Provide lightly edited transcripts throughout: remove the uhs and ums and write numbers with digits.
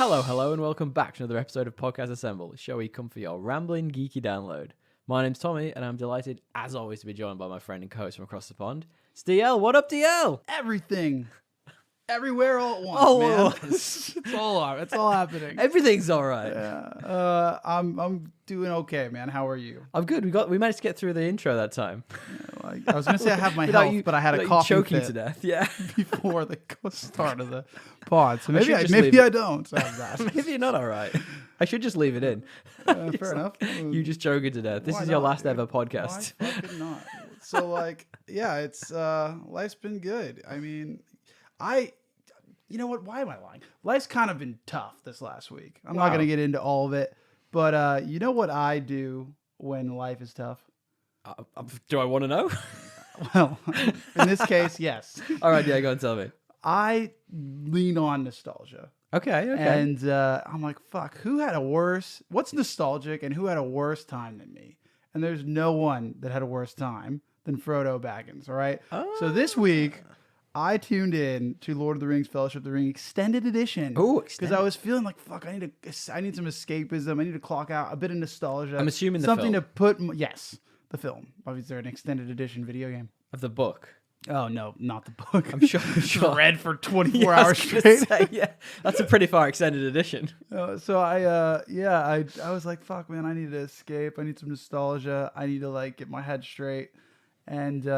Hello, and welcome back to another episode of Podcast Assemble, the show where you come for your rambling, geeky download. My name's Tommy, and I'm delighted, as always, to be joined by my friend and co-host from across the pond, it's DL. What up, DL? Everything. Everywhere all at once, All man. at once. It's all happening. Everything's all right. Yeah. I'm doing okay, man. How are you? I'm good. We managed to get through the intro that time. I was going to say I have my Without health, you- but I had a without you coughing choking fit to death. Yeah. before the start of the pod. So I should just leave maybe it. I don't have that. Maybe you're not all right. I should just leave it in. Fair enough. You just choking to death. This Why is your not, last dude? ever podcast. Why fucking not? So yeah, it's life's been good. I mean, you know what? Why am I lying? Life's kind of been tough this last week. I'm not going to get into all of it, but you know what I do when life is tough? Do I want to know? Well, in this case, yes. All right, yeah, go and tell me. I lean on nostalgia. Okay. And I'm like, fuck, what's nostalgic and who had a worse time than me? And there's no one that had a worse time than Frodo Baggins, all right? So this week, I tuned in to Lord of the Rings Fellowship of the Ring Extended Edition. Oh, because I was feeling like, fuck, I need some escapism. I need to clock out a bit of nostalgia. I'm assuming the something film. to put, yes, the film. Obviously, an extended edition video game. Of the book. Oh, no, not the book. I'm sure. Read for 24 Yeah, I was hours gonna straight. say, yeah, that's a pretty far extended edition. So I was like, fuck, man, I need to escape. I need some nostalgia. I need to get my head straight. And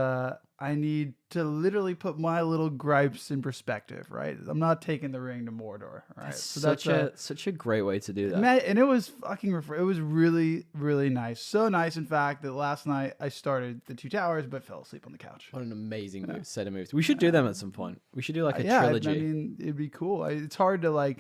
I need to literally put my little gripes in perspective, right? I'm not taking the ring to Mordor, right? That's such a great way to do that. And it was fucking it was really, really nice. So nice, in fact, that last night I started the Two Towers, but fell asleep on the couch. What an amazing set of movies. We should do them at some point. We should do a trilogy. I mean, it'd be cool. It's hard to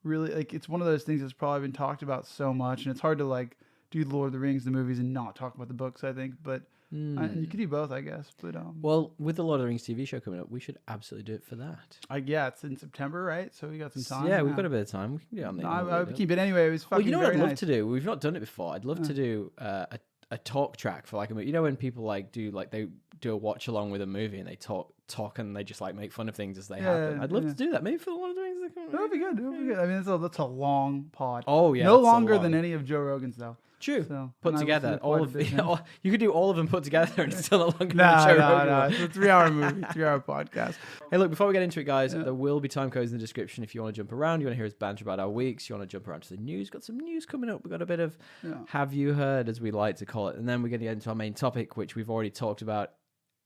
really it's one of those things that's probably been talked about so much, and it's hard to do Lord of the Rings, the movies, and not talk about the books, I think, but you could do both, I guess. But well, with the Lord of the Rings TV show coming up, we should absolutely do it for that. It's in September, right? So we got some time. Yeah, we've got a bit of time. We can do it on the. I would keep it anyway. It was fucking. Well, you know what I'd love nice. to do? We've not done it before. I'd love to do a talk track for a movie. You know when people they do a watch along with a movie and they talk and they just make fun of things as they happen. I'd love to do that. Maybe for the Lord of the Rings. That would be good. I mean, that's a long pod. Oh yeah, no longer than any of Joe Rogan's though. True. So, put together all of you could do all of them put together and it's still not longer than Joe Rogan. No. It's a 3-hour movie, 3-hour podcast. Hey, look, before we get into it, guys, there will be time codes in the description if you want to jump around. You want to hear us banter about our weeks. You want to jump around to the news. Got some news coming up. We've got a bit of Have You Heard, as we like to call it. And then we're going to get into our main topic, which we've already talked about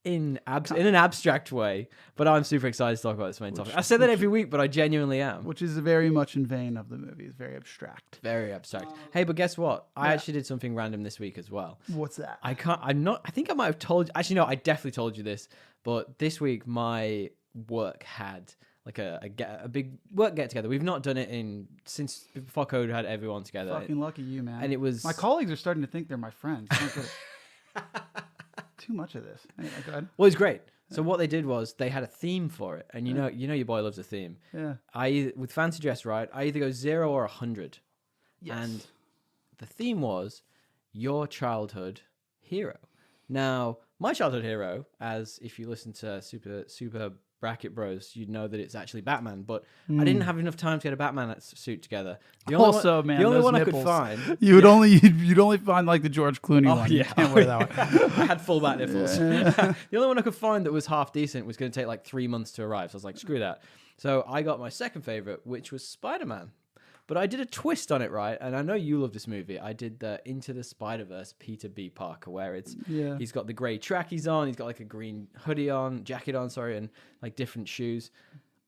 in an abstract way. But I'm super excited to talk about this main topic. I say that every week, but I genuinely am. Which is very much in vein of the movie. It's very abstract. Very abstract. Hey, but guess what? I actually did something random this week as well. What's that? I think I might have told you. Actually, no, I definitely told you this. But this week, my work had a big work get together. We've not done it since before COVID had everyone together. Fucking lucky you, man. And it was my colleagues are starting to think they're my friends. Too much of this. Anyway, go ahead. Well, it's great. So what they did was they had a theme for it, and you know your boy loves a theme. Yeah. With fancy dress, right? I either go 0 or 100. Yes. And the theme was your childhood hero. Now, my childhood hero, as if you listen to Super Bracket Bros, you'd know that it's actually Batman. But I didn't have enough time to get a Batman suit together. The only one I could find. You'd only find the George Clooney one. Yeah. You can't wear that one. I had full bat nipples. The only one I could find that was half decent was going to take 3 months to arrive. So I was like, screw that. So I got my second favorite, which was Spider-Man. But I did a twist on it, right? And I know you love this movie. I did the Into the Spider-Verse Peter B. Parker, where he's got the grey trackies on, he's got a green jacket on, and different shoes.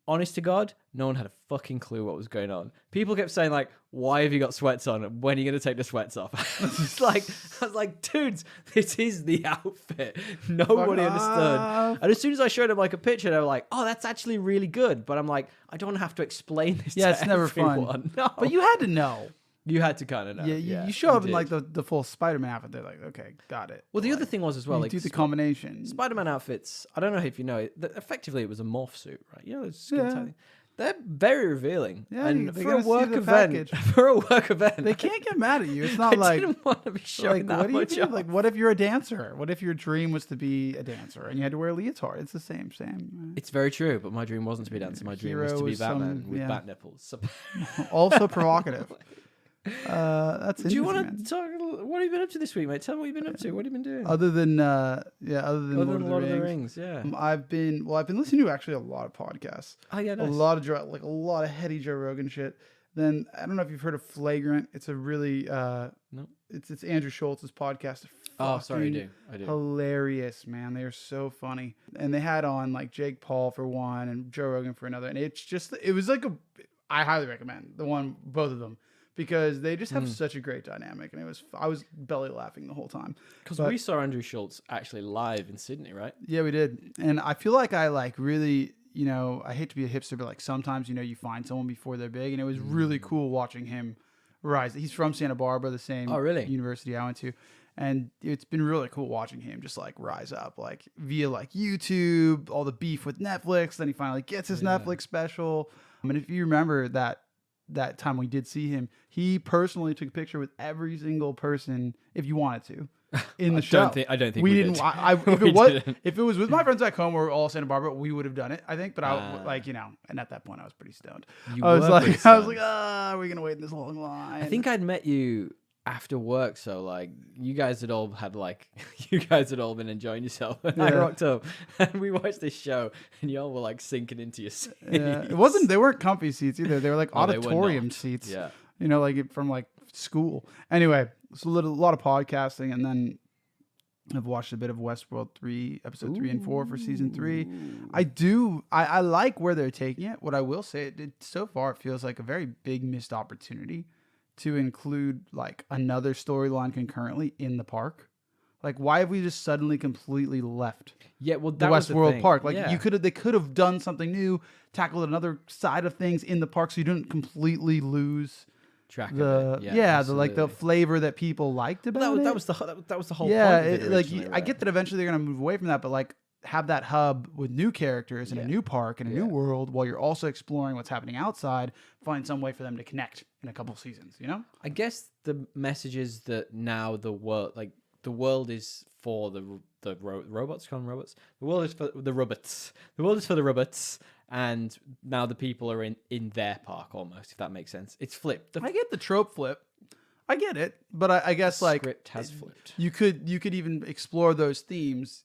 Honest to God, no one had a fucking clue what was going on. People kept saying why have you got sweats on? When are you going to take the sweats off? I was like, dudes, this is the outfit. Nobody understood. And as soon as I showed them a picture, they were like, oh, that's actually really good. But I'm like, I don't have to explain this to it's never everyone. fun. No. But you had to know. You had to kind of know. Yeah, you show up in the full Spider-Man outfit. They're like, okay, got it. Well, the other thing was as well, you do the combination. Spider-Man outfits. I don't know if you know it. Effectively, it was a morph suit, right? You know, it's skin tight. They're very revealing. Yeah, and they for a gotta see work the event, package. for a work event, They can't get mad at you. It's not I didn't want to be showing like that what do you much do? off. Like what if you're a dancer? What if your dream was to be a dancer and you had to wear a leotard? It's the same. It's very true, but my dream wasn't to be a dancer. My dream was to be Batman with bat nipples. So Also provocative. That's interesting. do you want man. to talk? What have you been up to this week, mate? Tell me what you've been up to. What have you been doing? Other than Other Lord than Lord of the Rings, yeah. I've been listening to actually a lot of podcasts. Oh yeah, nice. A lot of heady Joe Rogan shit. Then I don't know if you've heard of Flagrant. It's a really no. It's Andrew Schultz's podcast. Oh, sorry, I do. Hilarious, man. They are so funny. And they had on like Jake Paul for one and Joe Rogan for another. And it was like I highly recommend both of them. Because they just have such a great dynamic, and I was belly laughing the whole time. Because we saw Andrew Schultz actually live in Sydney, right? Yeah, we did, and I feel like I like really, I hate to be a hipster, but like sometimes you find someone before they're big, and it was really cool watching him rise. He's from Santa Barbara, the same university I went to, and it's been really cool watching him just like rise up, like via like YouTube, all the beef with Netflix. Then he finally gets his Netflix special. I mean, if you remember that time we did see him, he personally took a picture with every single person, if you wanted to, in the show. I don't think we we didn't. did. If it was with my friends back home, we're all Santa Barbara, we would have done it, I think. But and at that point, I was pretty stoned. I was like, are we gonna wait in this long line? I think I'd met you after work, so like you guys had all been enjoying yourself, and I rocked up and we watched this show, and y'all were like sinking into your seats. Yeah, they weren't comfy seats either. They were like auditorium seats. Yeah, like from like school. Anyway, so a lot of podcasting, and then I've watched a bit of Westworld 3, episode 3 and 4 for season 3. I like where they're taking it. What I will say, so far it feels like a very big missed opportunity to include like another storyline concurrently in the park. Like, why have we just suddenly completely left? Yeah, well, the that was Westworld the park. Like, yeah. they could have done something new, tackled another side of things in the park, so you didn't completely lose track of it. the flavor that people liked about it. That was the whole point of it originally, I get that eventually they're gonna move away from that, but like have that hub with new characters and a new park and a new world, while you're also exploring what's happening outside. Find some way for them to connect in a couple seasons. I guess the message is that now the world is for the robots. Call them robots. The world is for the robots. The world is for the robots. And now the people are in their park almost, if that makes sense. It's flipped. I get the trope flip. I get it, but I guess the script has flipped. You could even explore those themes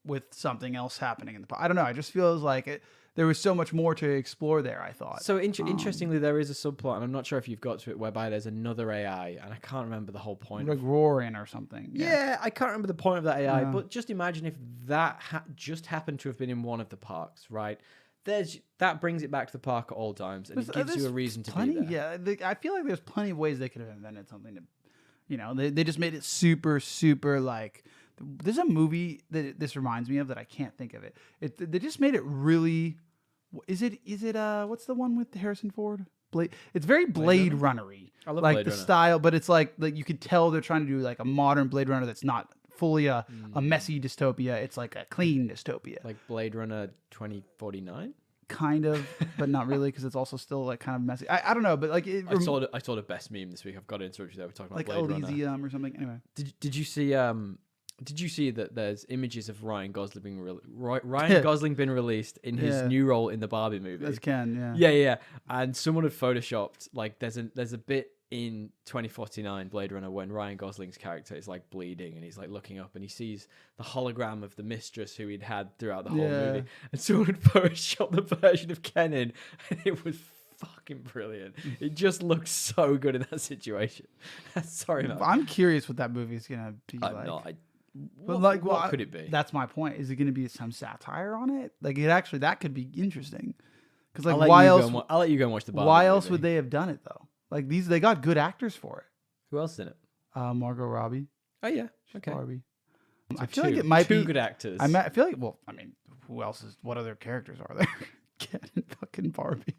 with something else happening in the park. I don't know. It just feels like there was so much more to explore there, I thought. So interestingly, there is a subplot, and I'm not sure if you've got to it, whereby there's another AI, and I can't remember the whole point. Like Roaring or something. Yeah, I can't remember the point of that AI, but just imagine if that just happened to have been in one of the parks, right? That brings it back to the park at all times, and it gives you a reason to be there. Yeah, I feel like there's plenty of ways they could have invented something to, they just made it super, super like. There's a movie that this reminds me of that I can't think of it. They just made it really. Is it what's the one with Harrison Ford? It's very Blade Runner-y. I love like Blade the Runner. Style, but it's like you could tell they're trying to do like a modern Blade Runner that's not fully a messy dystopia. It's like a clean dystopia. Like Blade Runner 2049? Kind of, but not really, because it's also still like kind of messy. I don't know, but like I saw the best meme this week. I've got to interrupt you there. We're talking about like Blade Runner. Elysium or something. Anyway, did you see Did you see that there's images of Ryan Gosling being released in his new role in the Barbie movie? That's Ken, yeah. And someone had photoshopped like there's a bit in 2049 Blade Runner when Ryan Gosling's character is like bleeding and he's like looking up and he sees the hologram of the mistress who he'd had throughout the whole movie, and someone had photoshopped the version of Ken in, and it was fucking brilliant. It just looks so good in that situation. Sorry, man. I'm curious what that movie is gonna be like. What could it be? That's my point. Is it going to be some satire on it? Like that could be interesting. Because like, I'll let you go and watch the Barbie Why else movie. would they have done it though? Like they got good actors for it. Who else is in it? Margot Robbie. Oh yeah, okay. Barbie. So I feel like it might be two good actors. I feel like who else is? What other characters are there? Ken and fucking Barbie.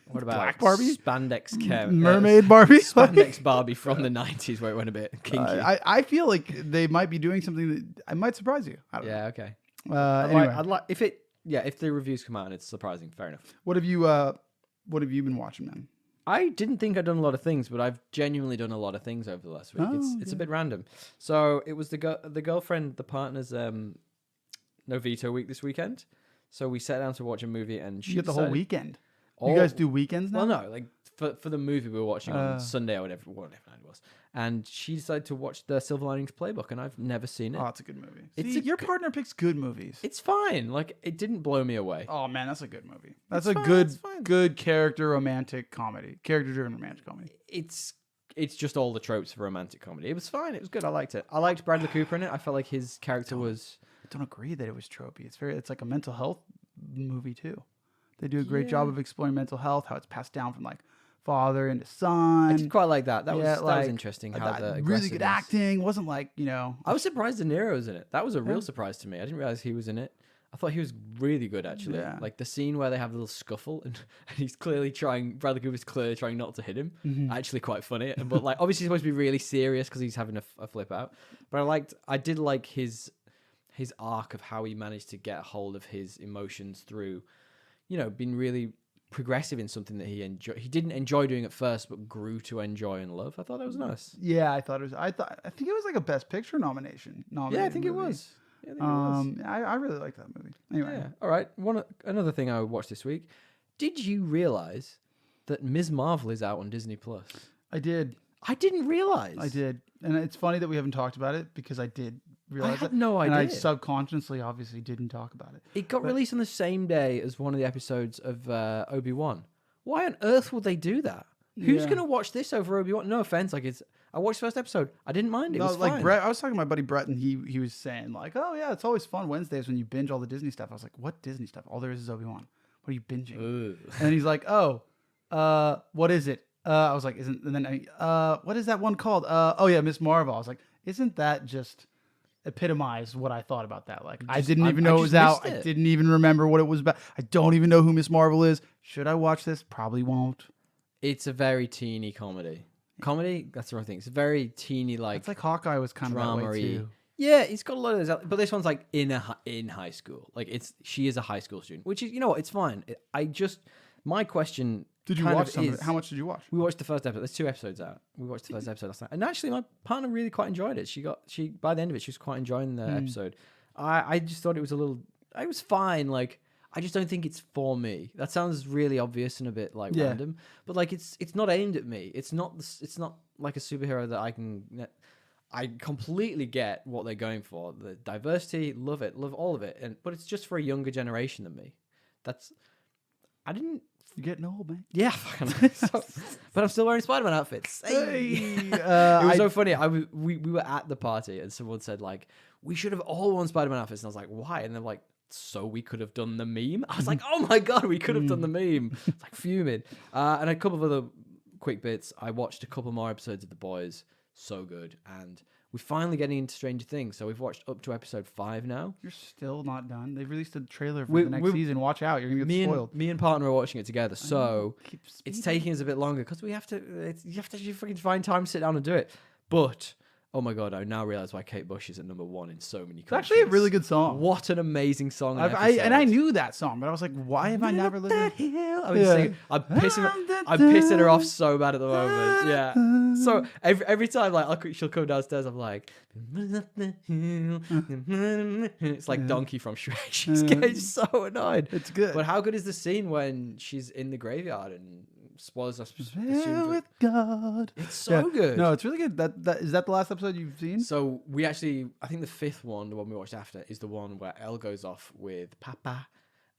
What about Black Barbie? Spandex Mermaid Barbie? Spandex Barbie from the 90s where it went a bit kinky. I feel like they might be doing something that might surprise you. I don't know. Okay. Anyway. I'd like if it yeah, if the reviews come out and it's surprising, fair enough. What have you been watching then? I didn't think I'd done a lot of things, but I've genuinely done a lot of things over the last week. It's a bit random. So it was the girlfriend, the partner's no veto week this weekend. So we sat down to watch a movie, and You get the whole weekend. Oh, You guys do weekends now? well, no, like for the movie we were watching on Sunday or whatever night it was, and she decided to watch the Silver Linings Playbook, and I've never seen it. Oh, it's a good movie. It's See, a your partner picks good movies. It's fine. Like, it didn't blow me away. Oh man, that's a good movie. It's That's a fine, good, it's fine. good character romantic comedy, character-driven romantic comedy. It's just all the tropes of romantic comedy. It was fine. It was good. I liked it. I liked Bradley Cooper in it. I felt like his character was. I don't agree that it was tropey. It's like a mental health movie too. They do a great job of exploring mental health, how it's passed down from like father into son. I did quite like that. That was interesting. How the really good aggressiveness- acting wasn't like I was surprised De Niro was in it. That was a real surprise to me. I didn't realize he was in it. I thought he was really good actually. Yeah. Like the scene where they have a little scuffle and he's Bradley Cooper's clearly trying not to hit him. Actually quite funny. But like obviously he's supposed to be really serious because he's having a flip out. But I did like his arc of how he managed to get a hold of his emotions through, being really progressive in something that he didn't enjoy doing at first, but grew to enjoy and love. I thought that was nice. Yeah, I think it was like a Best Picture nomination. Yeah, I think it was. I really like that movie. Anyway, Yeah. All right. Another thing I watched this week. Did you realize that Ms. Marvel is out on Disney Plus? I did. I didn't realize. I did, and it's funny that we haven't talked about it because I did realize I had it, no and I idea. subconsciously, obviously, didn't talk about it. It got released on the same day as one of the episodes of Obi-Wan. Why on earth would they do that? Who's Yeah. going to watch this over Obi-Wan? No offense. I watched the first episode. I didn't mind it. It was like fine. Brett, I was talking to my buddy Brett, and he was saying like, "Oh yeah, it's always fun Wednesdays when you binge all the Disney stuff." I was like, "What Disney stuff? All there is Obi-Wan. What are you binging?" Ugh. And he's like, "Oh, what is it?" I was like, "Isn't?" And then, what is that one called? Oh yeah, Miss Marvel. I was like, "Isn't that just epitomize what I thought about that?" Like, I didn't even know it was out. I didn't even remember what it was about. I don't even know who Miss Marvel is. Should I watch this? Probably won't. It's a very teeny comedy. Comedy? That's the wrong thing. It's a very teeny, It's like Hawkeye was kind of that way drama-y. too. Yeah, it's got a lot of those, but this one's like in high school. Like she is a high school student, which is it's fine. My question. Did you kind watch of some of is- it? How much did you watch? We watched the first episode. There's 2 episodes out. We watched the first episode last night, and actually, my partner really quite enjoyed it. She by the end of it, she was quite enjoying the episode. I just thought it was it was fine. Like, I just don't think it's for me. That sounds really obvious and a bit like random, but like it's not aimed at me. It's not like a superhero that I can. I completely get what they're going for. The diversity, love it, love all of it, but it's just for a younger generation than me. You're getting old, man. Yeah, but I'm still wearing Spider-Man outfits. Hey. Hey, It was so funny. We were at the party and someone said like, we should have all worn Spider-Man outfits, and I was like, why? And they're like, so we could have done the meme. I was like, oh my god, we could have done the meme. It's like fuming. And a couple of other quick bits. I watched a couple more episodes of The Boys. So good. And we're finally getting into Stranger Things. So we've watched up to episode 5 now. You're still not done. They've released a trailer for the next season. Watch out. You're going to get spoiled. Me and partner are watching it together. So it's taking us a bit longer because you have to actually freaking find time to sit down and do it. But oh my god, I now realize why Kate Bush is at number 1 in so many countries. It's actually a really good song. What an amazing song. I knew that song, but I was like, why have I never listened? I'm pissing her off so bad at the moment. Yeah. So every time she'll come downstairs, I'm like, it's like Donkey from Shrek. She's getting so annoyed. It's good. But how good is the scene when she's in the graveyard and spoilers? There with God. It's so good. No, it's really good. Is that the last episode you've seen? So I think the 5th one, the one we watched after, is the one where Elle goes off with Papa.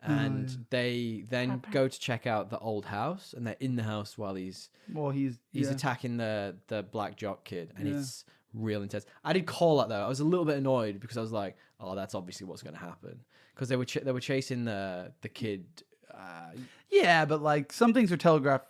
And they then go to check out the old house, and they're in the house while he's attacking the black jock kid, and it's real intense. I did call that though. I was a little bit annoyed because I was like, "Oh, that's obviously what's going to happen," because they were chasing the kid. Yeah, but like some things are telegraphed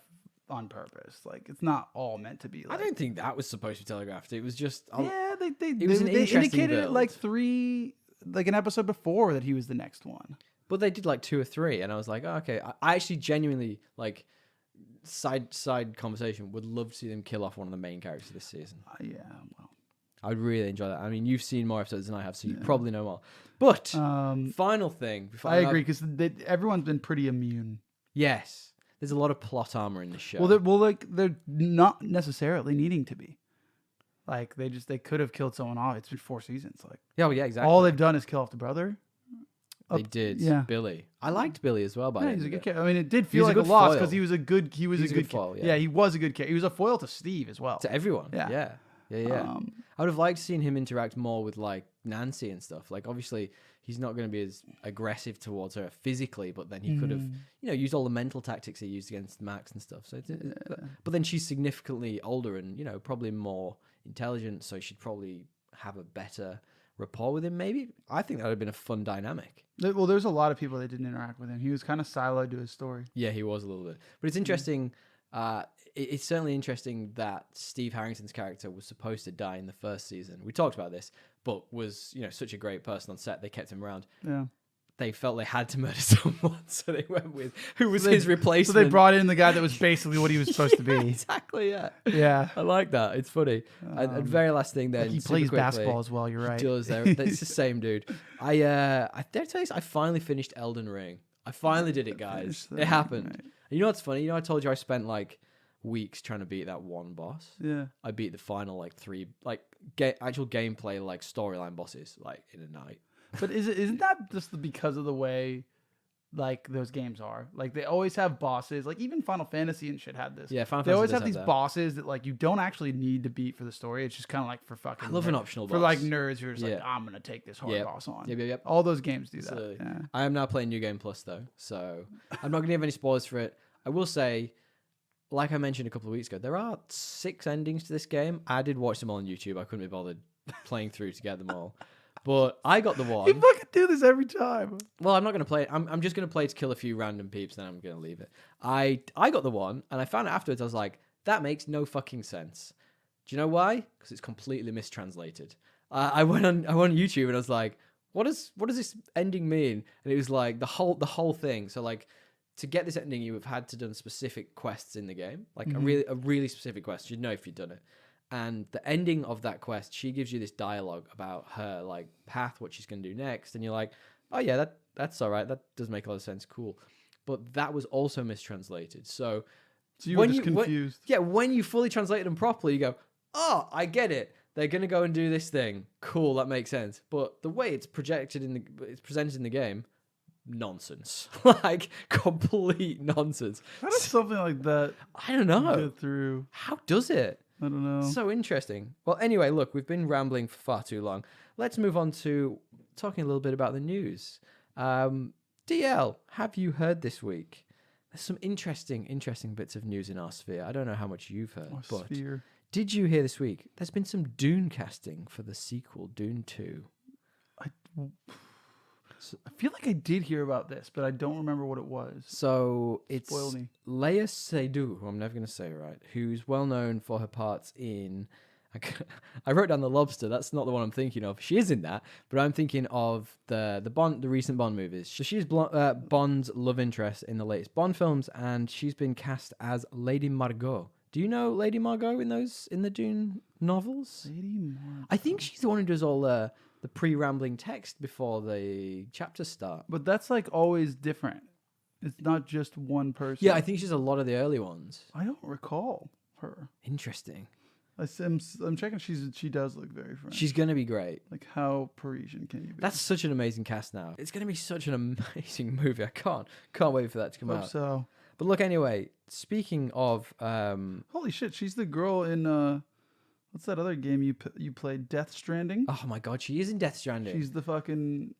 on purpose. Like it's not all meant to be. Like, I don't think that was supposed to be telegraphed. It was just they interesting indicated build. like an episode before that he was the next one. But they did like 2 or 3, and I was like, oh, okay. I actually genuinely like side conversation would love to see them kill off one of the main characters this season. Yeah, well, I'd really enjoy that. I mean, you've seen more episodes than I have, so you probably know more. But final thing. I agree, because everyone's been pretty immune. Yes. There's a lot of plot armor in this show. Well, they're not necessarily needing to be. Like, they could have killed someone off. It's been 4 seasons. Like, yeah, well, yeah, exactly. all they've done is kill off the brother. They did. Yeah. Billy. I liked Billy as well. By Yeah, the he's a end good of it. character. I mean, it did feel was a like a good loss foil. because he was a good foil, yeah, he was a good character. He was a foil to Steve as well. To everyone. Yeah. Yeah. I would have liked seeing him interact more with like Nancy and stuff. Like, obviously, he's not going to be as aggressive towards her physically, but then he could have, used all the mental tactics he used against Max and stuff. So, but then she's significantly older and probably more intelligent, so she'd probably have a better rapport with him. Maybe I think that would have been a fun dynamic. Well, there's a lot of people that didn't interact with him. He was kind of siloed to his story. Yeah, he was a little bit, but it's interesting. It's certainly interesting that Steve Harrington's character was supposed to die in the first season. We talked about this, but was such a great person on set. They kept him around. Yeah. They felt they had to murder someone, so they went with who was his replacement. So they brought in the guy that was basically what he was supposed to be. Exactly, yeah. Yeah. I like that. It's funny. And very last thing then. Like he plays basketball as well, you're right. He does. It's the same dude. I dare tell you, I finally finished Elden Ring. I finally did it, guys. It happened. Right. You know what's funny? I told you I spent like weeks trying to beat that one boss. Yeah. I beat the final like 3 actual gameplay like storyline bosses like in a night. But isn't that just because of the way like those games are? Like they always have bosses. Like even Final Fantasy and shit had this. Yeah, Final They Fantasy always does have these that. bosses that like you don't actually need to beat for the story. It's just kind of like for fucking. I love an optional for boss. like nerds who are just like, Yeah. I'm gonna take this hard Yep. boss on. Yep. All those games do Absolutely. that. Yeah. I am now playing New Game Plus though, so I'm not going to give any spoilers for it. I will say, like I mentioned a couple of weeks ago, there are 6 endings to this game. I did watch them all on YouTube. I couldn't be bothered playing through to get them all. But I got the You one. fucking do this every time. Well, I'm not going to play it. I'm just going to play to kill a few random peeps, then I'm going to leave it. I got the one, and I found out afterwards, I was like, that makes no fucking sense. Do you know why? Because it's completely mistranslated. I went on YouTube and I was like, what does this ending mean? And it was like the whole thing. So like, to get this ending, you have had to done specific quests in the game, like a really specific quest. You'd know if you'd done it. And the ending of that quest, she gives you this dialogue about her like path, what she's going to do next, and you're like, oh yeah, that's all right. That does make a lot of sense. Cool. But that was also mistranslated. So you were just confused. When you fully translate them properly, you go, oh, I get it. They're going to go and do this thing. Cool, that makes sense. But the way it's presented in the game, nonsense. Like complete nonsense. How does something like that I don't know. go through? How does it? I don't know. So interesting. Well, anyway, look, we've been rambling for far too long. Let's move on to talking a little bit about the news. DL, have you heard this week? There's some interesting bits of news in our sphere. I don't know how much you've heard, but Sphere. did you hear this week? There's been some Dune casting for the sequel, Dune 2. I feel like I did hear about this, but I don't remember what it was. So it's Spoil me. Leia Seydoux, who I'm never going to say right, who's well known for her parts in. I wrote down The Lobster. That's not the one I'm thinking of. She is in that, but I'm thinking of the recent Bond movies. So she's Bond's love interest in the latest Bond films, and she's been cast as Lady Margot. Do you know Lady Margot in the Dune novels? Lady Margot. I think she's the one who does all the pre-rambling text before the chapters start. But that's like always different. It's not just one person. Yeah, I think she's a lot of the early ones. I don't recall her. Interesting. I'm checking. She does look very French. She's going to be great. Like, how Parisian can you be? That's such an amazing cast now. It's going to be such an amazing movie. I can't wait for that to come Hope out. so. But look, anyway, speaking of... Holy shit, she's the girl in... what's that other game you played? Death Stranding? Oh my god, she is in Death Stranding. She's the fucking...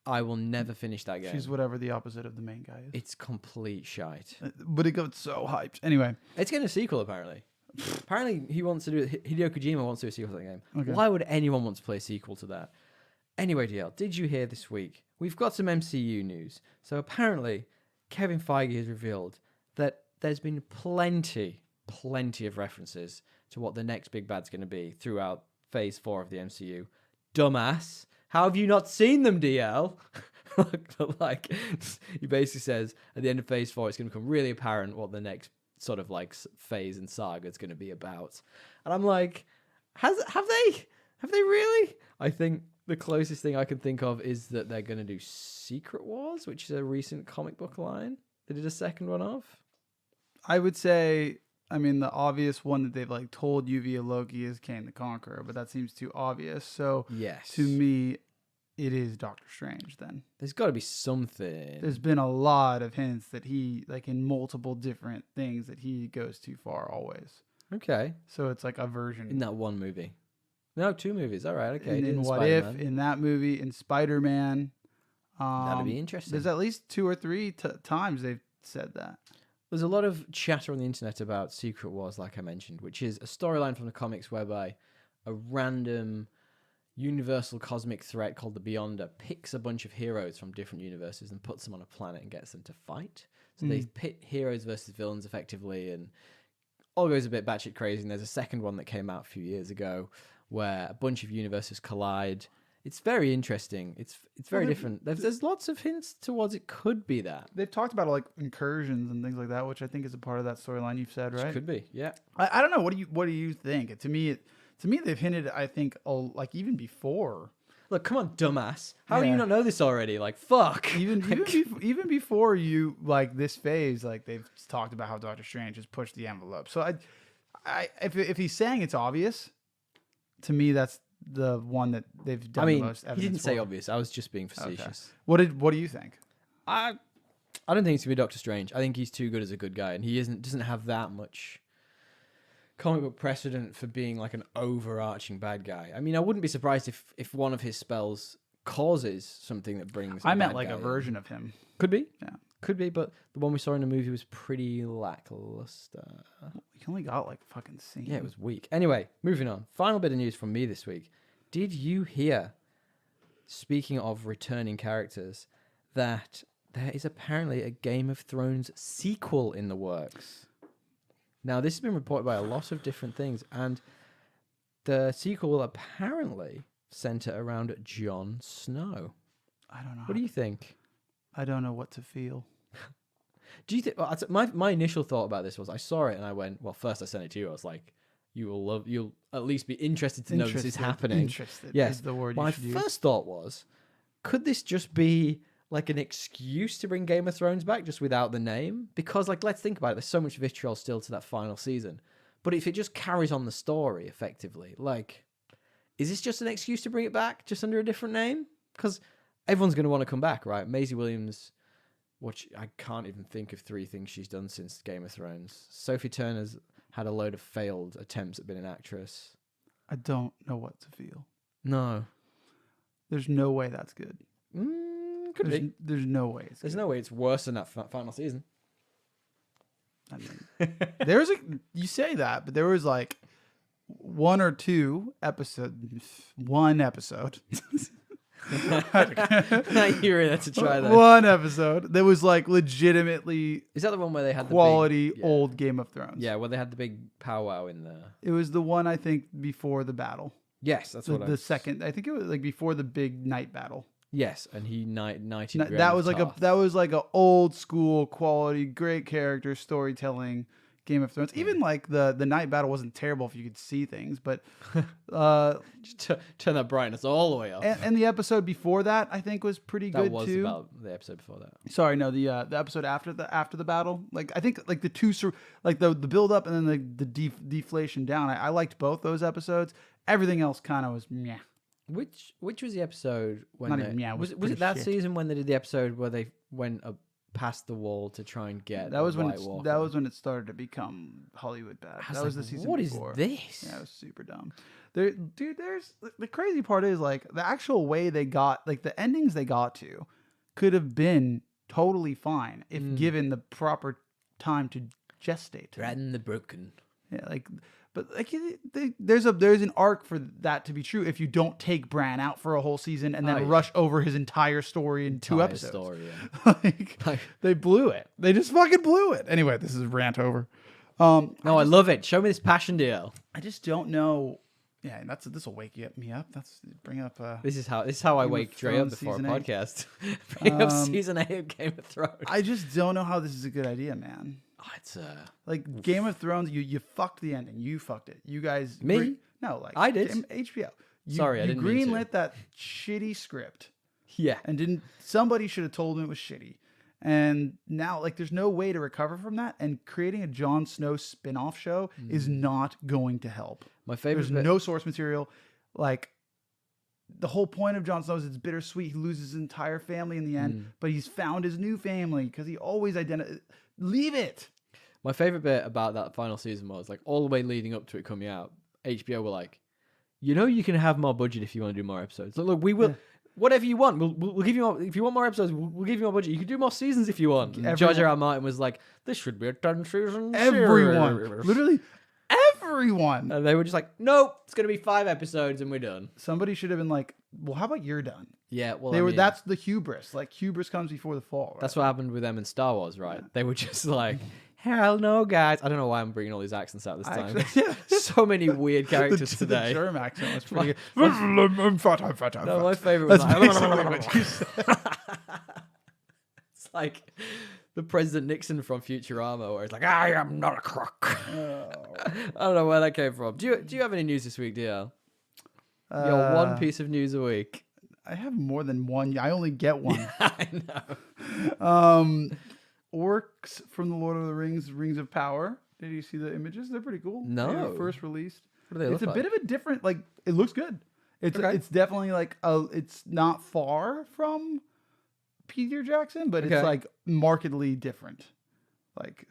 I will never finish that game. She's whatever the opposite of the main guy is. It's complete shite. But it got so hyped. Anyway. It's getting a sequel, apparently. Apparently, he wants to do it. Hideo Kojima wants to do a sequel to that game. Okay. Why would anyone want to play a sequel to that? Anyway, DL, did you hear this week? We've got some MCU news. So apparently, Kevin Feige has revealed that there's been plenty of references to what the next big bad's going to be throughout Phase 4 of the MCU. Dumbass. How have you not seen them, DL? Like, he basically says at the end of Phase 4, it's going to become really apparent what the next sort of like phase and saga is going to be about. And I'm like, have they Have they really? I think the closest thing I can think of is that they're going to do Secret Wars, which is a recent comic book line they did a second one of. I would say, I mean, the obvious one that they've like told you via Loki is Kang the Conqueror, but that seems too obvious. So Yes. to me, it is Doctor Strange then. There's got to be something. There's been a lot of hints that he, like in multiple different things, that he goes too far always. Okay. So it's like a version. In that one movie. No, 2 movies. All right, okay. In What Spider-Man. If, in that movie, in Spider-Man. That'd be interesting. There's at least 2 or 3 times they've said that. There's a lot of chatter on the internet about Secret Wars, like I mentioned, which is a storyline from the comics whereby a random universal cosmic threat called the Beyonder picks a bunch of heroes from different universes and puts them on a planet and gets them to fight. So they pit heroes versus villains effectively, and all goes a bit batshit crazy. And there's a second one that came out a few years ago where a bunch of universes collide. It's very interesting. It's very different. There's lots of hints towards it could be that. They've talked about like incursions and things like that, which I think is a part of that storyline you've said, right? It could be, yeah. I don't know. What do you think? To me, they've hinted. I think like even before. Look, come on, dumbass. How do Yeah. you not know this already? Like, fuck. Even before you like this phase, like they've talked about how Doctor Strange has pushed the envelope. So if he's saying it's obvious, to me that's the one that they've done the most evidence he didn't say for. obvious. I was just being facetious. What do you think? I don't think it's gonna be Doctor Strange. I think he's too good as a good guy, and he doesn't have that much comic book precedent for being like an overarching bad guy. I mean, I wouldn't be surprised if one of his spells causes something that brings. I meant like a version of him. Could be. Yeah. Could be, but the one we saw in the movie was pretty lackluster. He only got like fucking scene. Yeah, it was weak. Anyway, moving on. Final bit of news from me this week. Did you hear, speaking of returning characters, that there is apparently a Game of Thrones sequel in the works? Now, this has been reported by a lot of different things, and the sequel will apparently center around Jon Snow. I don't know. What do you think? I don't know what to feel. Do you think? Well, my initial thought about this was I saw it and I went, well, first I sent it to you. I was like, you'll at least be interested to know this is happening. Interested Yes. is the word My you should use. first thought was, could this just be like an excuse to bring Game of Thrones back just without the name? Because like, let's think about it. There's so much vitriol still to that final season. But if it just carries on the story effectively, like, is this just an excuse to bring it back just under a different name? Because everyone's going to want to come back, right? Maisie Williams, which I can't even think of 3 things she's done since Game of Thrones. Sophie Turner's had a load of failed attempts at being an actress. I don't know what to feel. No. There's no way that's good. Could be. There's no way. There's no way it's worse than that final season. I mean, you say that, but there was like 1 or 2 episodes. One episode. You're in there to try that. One episode that was like legitimately Is that the one where they had quality the big, old Game of Thrones. Yeah, where they had the big powwow in there. It was the one I think before the battle. Yes, that's what The second. I think it was like before the big night battle. Yes, and he knighted. That was like a old school quality, great character storytelling Game of Thrones. Even like the night battle wasn't terrible if you could see things, but just turn that brightness all the way up. and the episode before that I think was pretty good too. That was about the episode before that. Sorry, no, the episode after the battle. Like I think like the build up and then the deflation down. I liked both those episodes. Everything else kind of was meh. Which was the episode when Not even, yeah, was pretty it that shit. season when they did the episode where they went past the wall to try and get That was when White Walker? that was when it started to become Hollywood bad. I That was the like, season what before. is this? Yeah, it was super dumb. There's the crazy part is like the actual way they got like the endings they got to could have been totally fine if given the proper time to gestate. Bran the Broken. Yeah, like, but like there's an arc for that to be true if you don't take Bran out for a whole season and then rush over his entire story in 2 episodes. Story, yeah. like they blew it. They just fucking blew it. Anyway, this is rant over. No, I love it. Show me this passion deal. I just don't know. Yeah, and this will wake me up. That's bring up. This is how I wake Dre up Thrones before a season 8. podcast. Bring up season 8 of Game of Thrones. I just don't know how this is a good idea, man. Oh, it's Like Game of Thrones, you fucked the ending. You fucked it. You guys. Me? No, like I did. HBO. Sorry, I didn't mean to. greenlit that shitty script. Yeah. And somebody should have told him it was shitty. And now, like, there's no way to recover from that. And creating a Jon Snow spin-off show is not going to help. My favorite. There's no source material. Like, the whole point of Jon Snow is it's bittersweet. He loses his entire family in the end, but he's found his new family because he always Leave it. My favorite bit about that final season was like all the way leading up to it coming out. HBO were like, you can have more budget if you want to do more episodes. Look, we will. Yeah. Whatever you want, we'll give you more. If you want more episodes, we'll give you more budget. You can do more seasons if you want. George R. R. Martin was like, "This should be a 10-season series." Everyone, literally everyone, and they were just like, "Nope, it's gonna be 5 episodes and we're done." Somebody should have been like, "Well, how about you're done?" Yeah, well, that's the hubris. Like hubris comes before the fall. Right? That's what happened with them in Star Wars, right? They were just like, "Hell no, guys!" I don't know why I'm bringing all these accents out this time. So many weird characters today. The German accent was pretty good. No, my favorite was it's like the President Nixon from Futurama, where it's like, "I am not a crook." I don't know where that came from. Do you have any news this week, DL? Your one piece of news a week. I have more than one. I only get one. I know. Orcs from the Lord of the Rings, Rings of Power. Did you see the images? They're pretty cool. No. They were first released. What do they look like? It's a bit of a different, like, it looks good. It's definitely like, it's not far from Peter Jackson, but it's like markedly different. Like,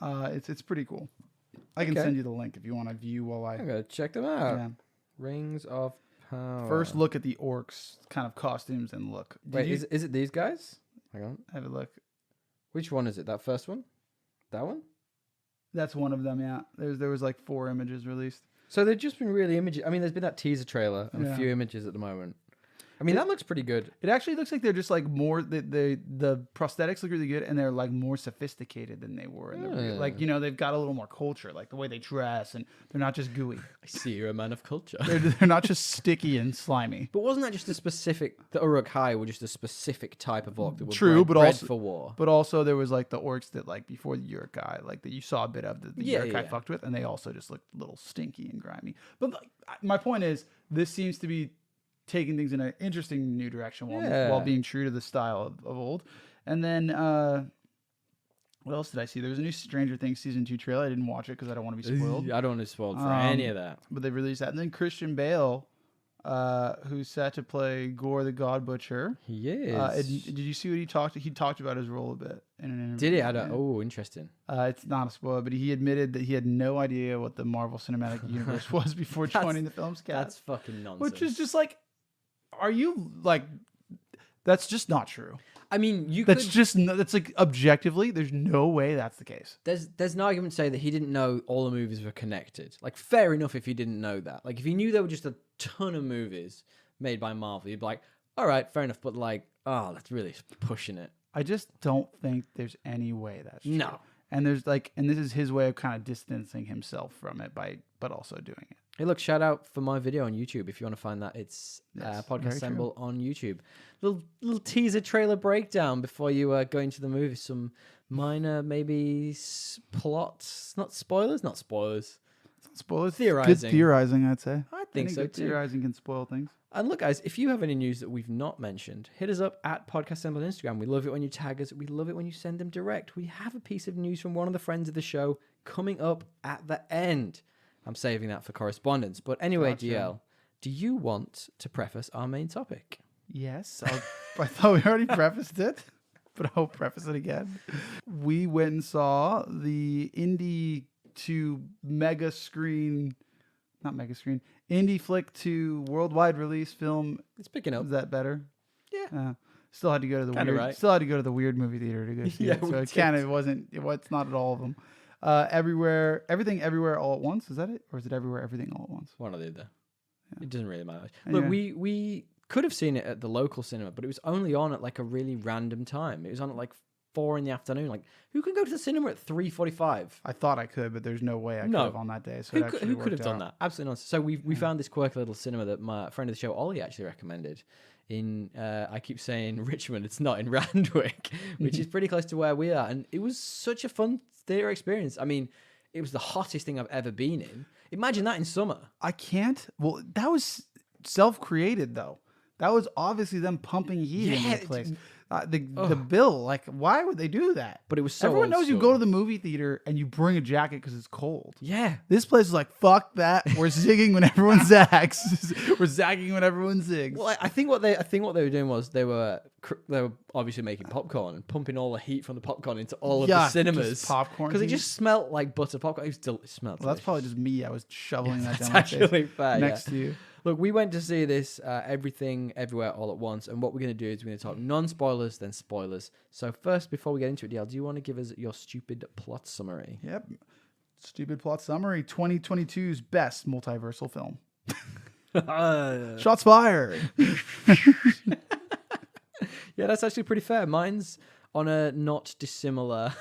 it's pretty cool. I can send you the link if you want to view while I'm going to check them out. Yeah. Rings of Power. First look at the orcs kind of costumes and look. Wait, is it these guys? Hang on. Have a look. Which one is it? That first one? That one? That's one of them, yeah. There was like 4 images released. So they've just been really images. I mean, there's been that teaser trailer and a few images at the moment. I mean, that looks pretty good. It actually looks like they're just like more the prosthetics look really good, and they're like more sophisticated than they were in the real. Like, they've got a little more culture, like the way they dress, and they're not just gooey. I see you're a man of culture. They're not just sticky and slimy. But wasn't that just a specific? The Uruk-hai were just a specific type of orc that were bred also for war. But also there was like the orcs that like before the Uruk-hai, like that you saw a bit of the Uruk-hai fucked with, and they also just looked a little stinky and grimy. But like, my point is, this seems to be taking things in an interesting new direction while being true to the style of old. And then what else did I see? There was a new Stranger Things season 2 trailer. I didn't watch it because I don't want to be spoiled. I don't want to be spoiled for any of that. But they released that. And then Christian Bale, who's set to play Gore the God Butcher. He is. Did you see what he talked? He talked about his role a bit in an interview. Did he? Oh, interesting. It's not a spoiler, but he admitted that he had no idea what the Marvel Cinematic Universe was before joining the film's cast. That's fucking nonsense. Which is just like, are you like? That's just not true. I mean, that's like objectively, there's no way that's the case. There's an argument to say that he didn't know all the movies were connected. Like, fair enough if he didn't know that. Like, if he knew there were just a ton of movies made by Marvel, he'd be like, all right, fair enough. But like, oh, that's really pushing it. I just don't think there's any way that's true. No. And there's like, and this is his way of kind of distancing himself from it but also doing it. Hey, look, shout out for my video on YouTube. If you want to find that, it's Podcast Assemble on YouTube. Little teaser trailer breakdown before you go into the movie. Some minor, maybe plots. Not spoilers. Spoilers. Theorizing. Good theorizing, I'd say. I think so too. Theorizing can spoil things. And look, guys, if you have any news that we've not mentioned, hit us up at Podcast Assemble on Instagram. We love it when you tag us. We love it when you send them direct. We have a piece of news from one of the friends of the show coming up at the end. I'm saving that for correspondence. But anyway, gotcha. DL, do you want to preface our main topic? Yes. I thought we already prefaced it, but I'll preface it again. We went and saw the indie to indie flick to worldwide release film. It's picking up. Is that better? Yeah. Still had to go to the Kinda weird. Right. Still had to go to the weird movie theater to go see it. So it's not at all of them. Everything, everywhere, all at once. Is that it, or is it everywhere, everything, all at once? One or the other. Yeah. It doesn't really matter. Anyway. Look, we could have seen it at the local cinema, but it was only on at like a really random time. It was on at like 4 p.m. Like, who can go to the cinema at 3:45? I thought I could, but there's no way I could have on that day. So who could have done that? Absolutely not. So we found this quirky little cinema that my friend of the show, Ollie, actually recommended. In I keep saying Richmond, it's not in Randwick, which is pretty close to where we are, and it was such a fun theater experience. I mean, it was the hottest thing I've ever been in. Imagine that in summer. I can't. Well, that was self-created though. That was obviously them pumping heat into the place. The bill, like, why would they do that? But it was so everyone old knows you school. go to the movie theater and you bring a jacket because it's cold. Yeah. This place is like, fuck that. We're zigging when everyone zags. We're zagging when everyone zigs. Well, I think what they were doing was they were obviously making popcorn and pumping all the heat from the popcorn into all of the cinemas. Popcorn because it heat. just smelled like butter popcorn. It smelled. Well, that's probably just me. I was shoveling that down That's my actually face fair. next to you. Look, we went to see this Everything Everywhere All at Once, and what we're going to do is we're going to talk non-spoilers, then spoilers. So first, before we get into it, DL, do you want to give us your stupid plot summary? Yep. Stupid plot summary. 2022's best multiversal film. Shots fired. Yeah, that's actually pretty fair. Mine's on a not dissimilar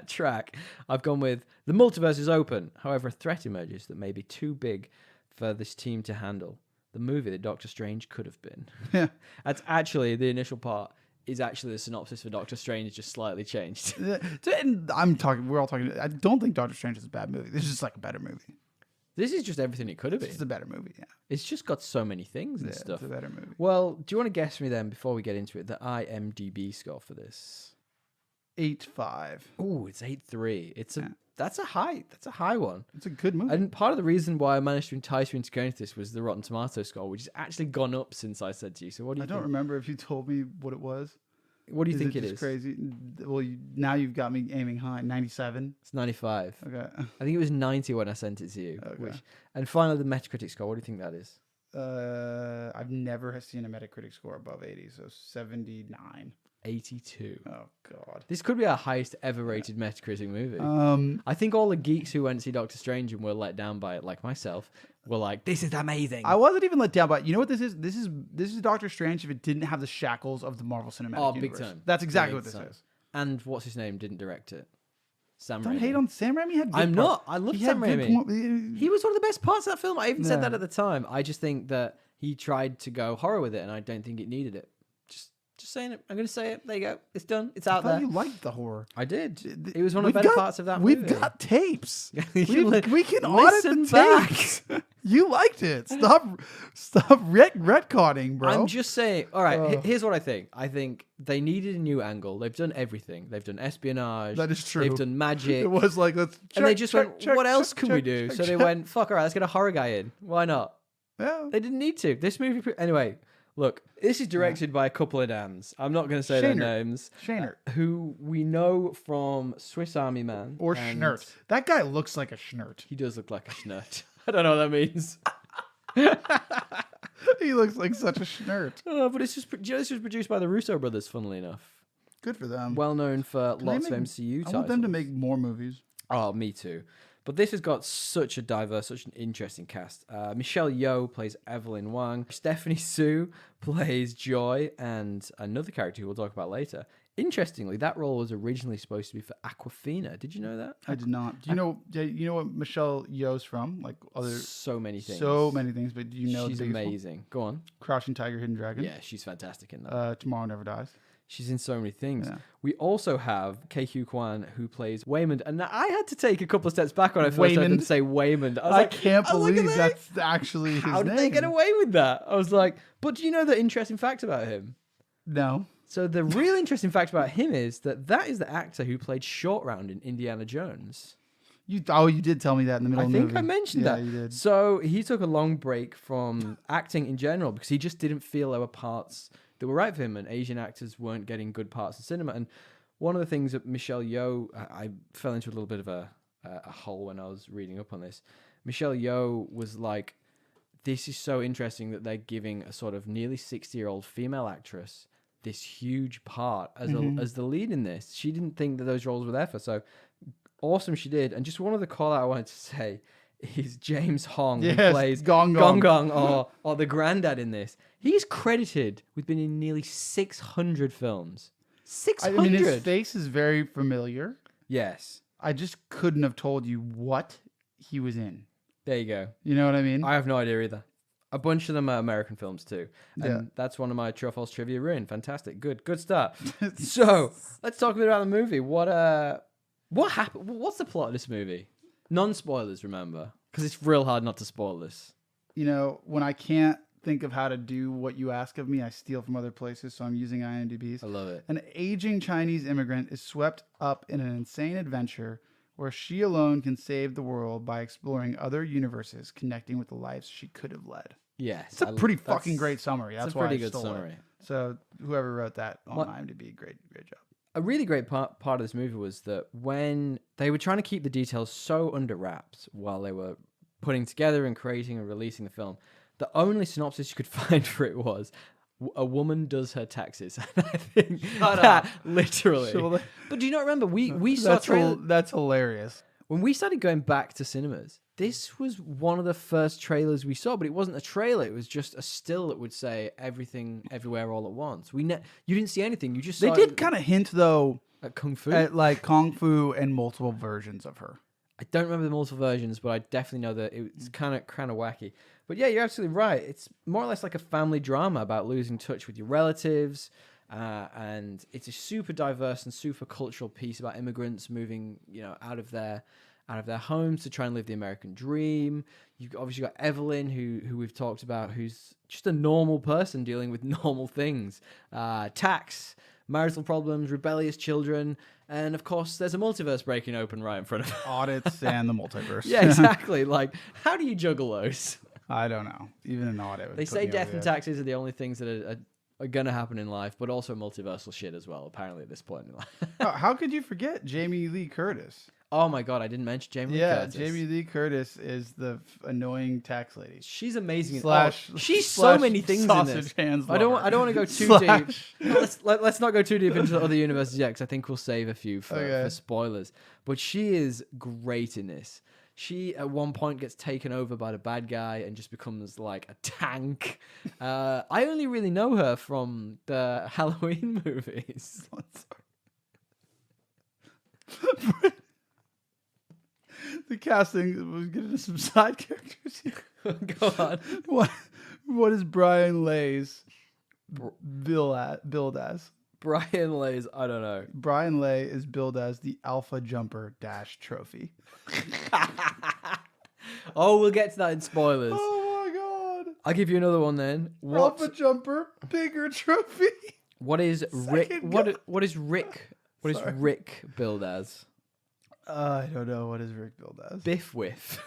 track. I've gone with the multiverse is open. However, a threat emerges that may be too big for this team to handle. The movie that Doctor Strange could have been. Yeah. That's actually the initial part. Is actually the synopsis for Doctor Strange just slightly changed. And we're all talking. I don't think Doctor Strange is a bad movie. This is just like a better movie. This is just everything it could have been. It's a better movie, yeah. It's just got so many things and stuff. It's a better movie. Well, do you want to guess for me then, before we get into it, the IMDb score for this? 8.5. Oh, it's 8.3. That's a high one. It's a good movie. And part of the reason why I managed to entice you into going to this was the Rotten Tomatoes score, which has actually gone up since I said to you. So what do you think? I don't remember if you told me what it was. What do you think it is? Crazy. Well, now you've got me aiming high. 97. It's 95. Okay. I think it was 90 when I sent it to you. Okay. And finally, the Metacritic score. What do you think that is? I've never seen a Metacritic score above 80, so 79. 82. Oh God. This could be our highest ever rated Metacritic movie. I think all the geeks who went to see Doctor Strange and were let down by it, like myself, were like, "This is amazing." I wasn't even let down by it. You know what this is? This is Doctor Strange if it didn't have the shackles of the Marvel Cinematic Universe. Big time. That's exactly Big what this time. is. And what's his name didn't direct it. Sam Don't Raimi. hate on Sam Raimi. Had good I'm parts. not. I love He Sam had good Raimi. He was one of the best parts of that film. I even said Yeah. that at the time. I just think that he tried to go horror with it, and I don't think it needed it. Just saying it. I'm going to say it. There you go. It's done. It's out I thought there. you liked the horror. I did. It was one of the better parts of that We've movie. got tapes. You we can audit listen the back. tapes. You liked it. Stop retconning, bro. I'm just saying. All right, here's what I think. I think they needed a new angle. They've done everything. They've done espionage. That is true. They've done magic. It was like, let's and they just went, what else can we do? So they went, fuck, all right, let's get a horror guy in. Why not? Yeah. They didn't need to. This movie... Anyway, look, this is directed by a couple of Dans. I'm not going to say their names. Shaner. Who we know from Swiss Army Man. Or and Schnurt. That guy looks like a Schnurt. He does look like a schnurt. I don't know what that means. He looks like such a Schnurt. But it's just... this was produced by the Russo brothers, funnily enough. Good for them. Well known for lots of MCU titles. I want them to make more movies. Oh, me too. But this has got such a diverse, such an interesting cast. Michelle Yeoh plays Evelyn Wang. Stephanie Sue plays Joy, and another character who we'll talk about later. Interestingly, that role was originally supposed to be for Aquafina. Did you know that? I did not. Do you know what Michelle Yeoh's from? Like other so many things. So many things, but do you know she's amazing. Go on. Crouching Tiger, Hidden Dragon. Yeah, she's fantastic in that. Tomorrow Never Dies. She's in so many things. Yeah. We also have Kei-Hugh Kwan, who plays Waymond. And I had to take a couple of steps back when I first heard them say Waymond. I can't believe that's actually his name. How did they get away with that? I was like, but do you know the interesting fact about him? No. So the real interesting fact about him is that is the actor who played Short Round in Indiana Jones. You did tell me that in the middle of the movie. I mentioned that. Yeah, you did. So he took a long break from acting in general because he just didn't feel there were parts that were right for him, and Asian actors weren't getting good parts in cinema. And one of the things that Michelle Yeoh, I fell into a little bit of a hole when I was reading up on this. Michelle Yeoh was like, this is so interesting that they're giving a sort of nearly 60-year-old female actress this huge part as the lead in this. She didn't think that those roles were there for. So awesome she did. And just one other call out I wanted to say is James Hong, who plays Gong Gong or the granddad in this. He's credited with being in nearly 600 films. 600? I mean, his face is very familiar. Yes. I just couldn't have told you what he was in. There you go. You know what I mean? I have no idea either. A bunch of them are American films too. And Yeah. that's one of my True or False trivia ruined. Fantastic. Good start. So let's talk a bit about the movie. What happened? What's the plot of this movie? Non-spoilers, remember. Because it's real hard not to spoil this. You know, when I can't think of how to do what you ask of me, I steal from other places, so I'm using IMDb's. I love it. An aging Chinese immigrant is swept up in an insane adventure where she alone can save the world by exploring other universes, connecting with the lives she could have led. Yes. It's a pretty fucking great summary. That's why I pretty good stole summary. it. So whoever wrote that on IMDb, great job. A really great part of this movie was that when they were trying to keep the details so under wraps while they were putting together and creating and releasing the film, the only synopsis you could find for it was a woman does her taxes. And I think literally. So but do you not remember we saw that's hilarious. when we started going back to cinemas? This was one of the first trailers we saw, but it wasn't a trailer. It was just a still that would say everything, everywhere, all at once. You didn't see anything. You just saw They did kind of hint though at Kung Fu. at like Kung Fu and multiple versions of her. I don't remember the multiple versions, but I definitely know that it's kind of wacky. But yeah, you're absolutely right. It's more or less like a family drama about losing touch with your relatives, and it's a super diverse and super cultural piece about immigrants moving, out of their homes to try and live the American dream. You've obviously got Evelyn, who we've talked about, who's just a normal person dealing with normal things, tax, marital problems, rebellious children, and of course, there's a multiverse breaking open right in front of her. Audits and the multiverse. Yeah, exactly. Like, how do you juggle those? I don't know. Even an audit. They say death and taxes are the only things that are going to happen in life, but also multiversal shit as well, apparently, at this point in life. How could you forget Jamie Lee Curtis? Oh my God, I didn't mention Jamie Lee Curtis. Yeah, Jamie Lee Curtis is the annoying tax lady. She's amazing. She's so many things in this. I don't want to go too deep. Let's not go too deep into the other universes yet, because I think we'll save a few for spoilers. But she is great in this. She, at one point, gets taken over by the bad guy and just becomes like a tank. I only really know her from the Halloween movies. The casting was getting some side characters here. Go on. What is Brian Lay's billed as? Brian Lay's, I don't know. Brian Lay is billed as the Alpha Jumper Dash Trophy. Oh, we'll get to that in spoilers. Oh my God. I'll give you another one then. Alpha Jumper Bigger Trophy. What is Rick? What is Rick? What is Rick billed as? I don't know. What is Rick billed as? Biff Whiff.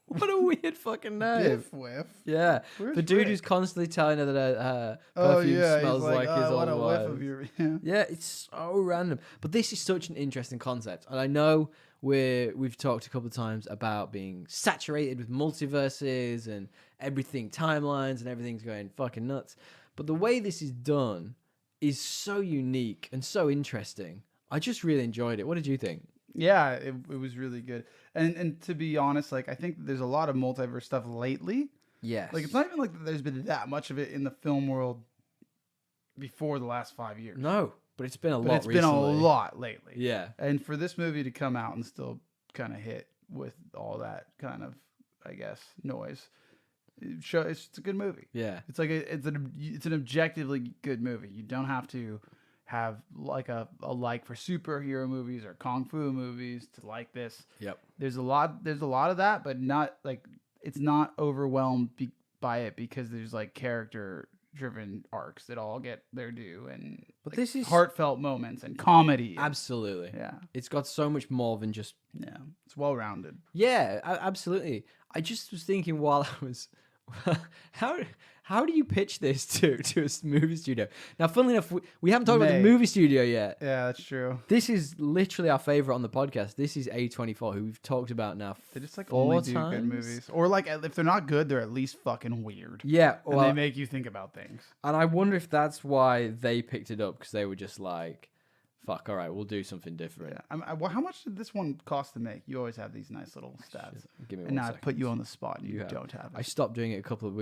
What a weird fucking name. Biff Whiff? Yeah. Where's the dude Rick? Who's constantly telling her that her perfume smells like his old whiff wife. of your... Yeah, it's so random. But this is such an interesting concept. And I know we've talked a couple of times about being saturated with multiverses and everything, timelines, and everything's going fucking nuts. But the way this is done is so unique and so interesting. I just really enjoyed it. What did you think? Yeah, it was really good. And to be honest, like, I think there's a lot of multiverse stuff lately. Yes. Like, it's not even like there's been that much of it in the film world before the last 5 years. No, but it's been a lot recently. It's been a lot lately. Yeah. And for this movie to come out and still kind of hit with all that kind of, I guess, noise, it's a good movie. Yeah. It's like it's an objectively good movie. You don't have to have like a like for superhero movies or kung fu movies to like this. Yep. There's a lot of that, but not like it's not overwhelmed by it because there's like character driven arcs that all get their due and but like this is heartfelt moments and comedy. Absolutely. Yeah. It's got so much more than just it's well rounded. Yeah, absolutely. I just was thinking while I was how do you pitch this to a movie studio? Now, funnily enough, we haven't talked about the movie studio yet. Yeah, that's true. This is literally our favorite on the podcast. This is A24, who we've talked about now. They just like 4 only times? do good movies, or like if they're not good, they're at least fucking weird. Yeah, and they make you think about things. And I wonder if that's why they picked it up, because they were just like, fuck, all right, we'll do something different. Yeah. How much did this one cost to make? You always have these nice little stats. Give me and now second. I put you on the spot and you don't have it. I stopped doing it a couple of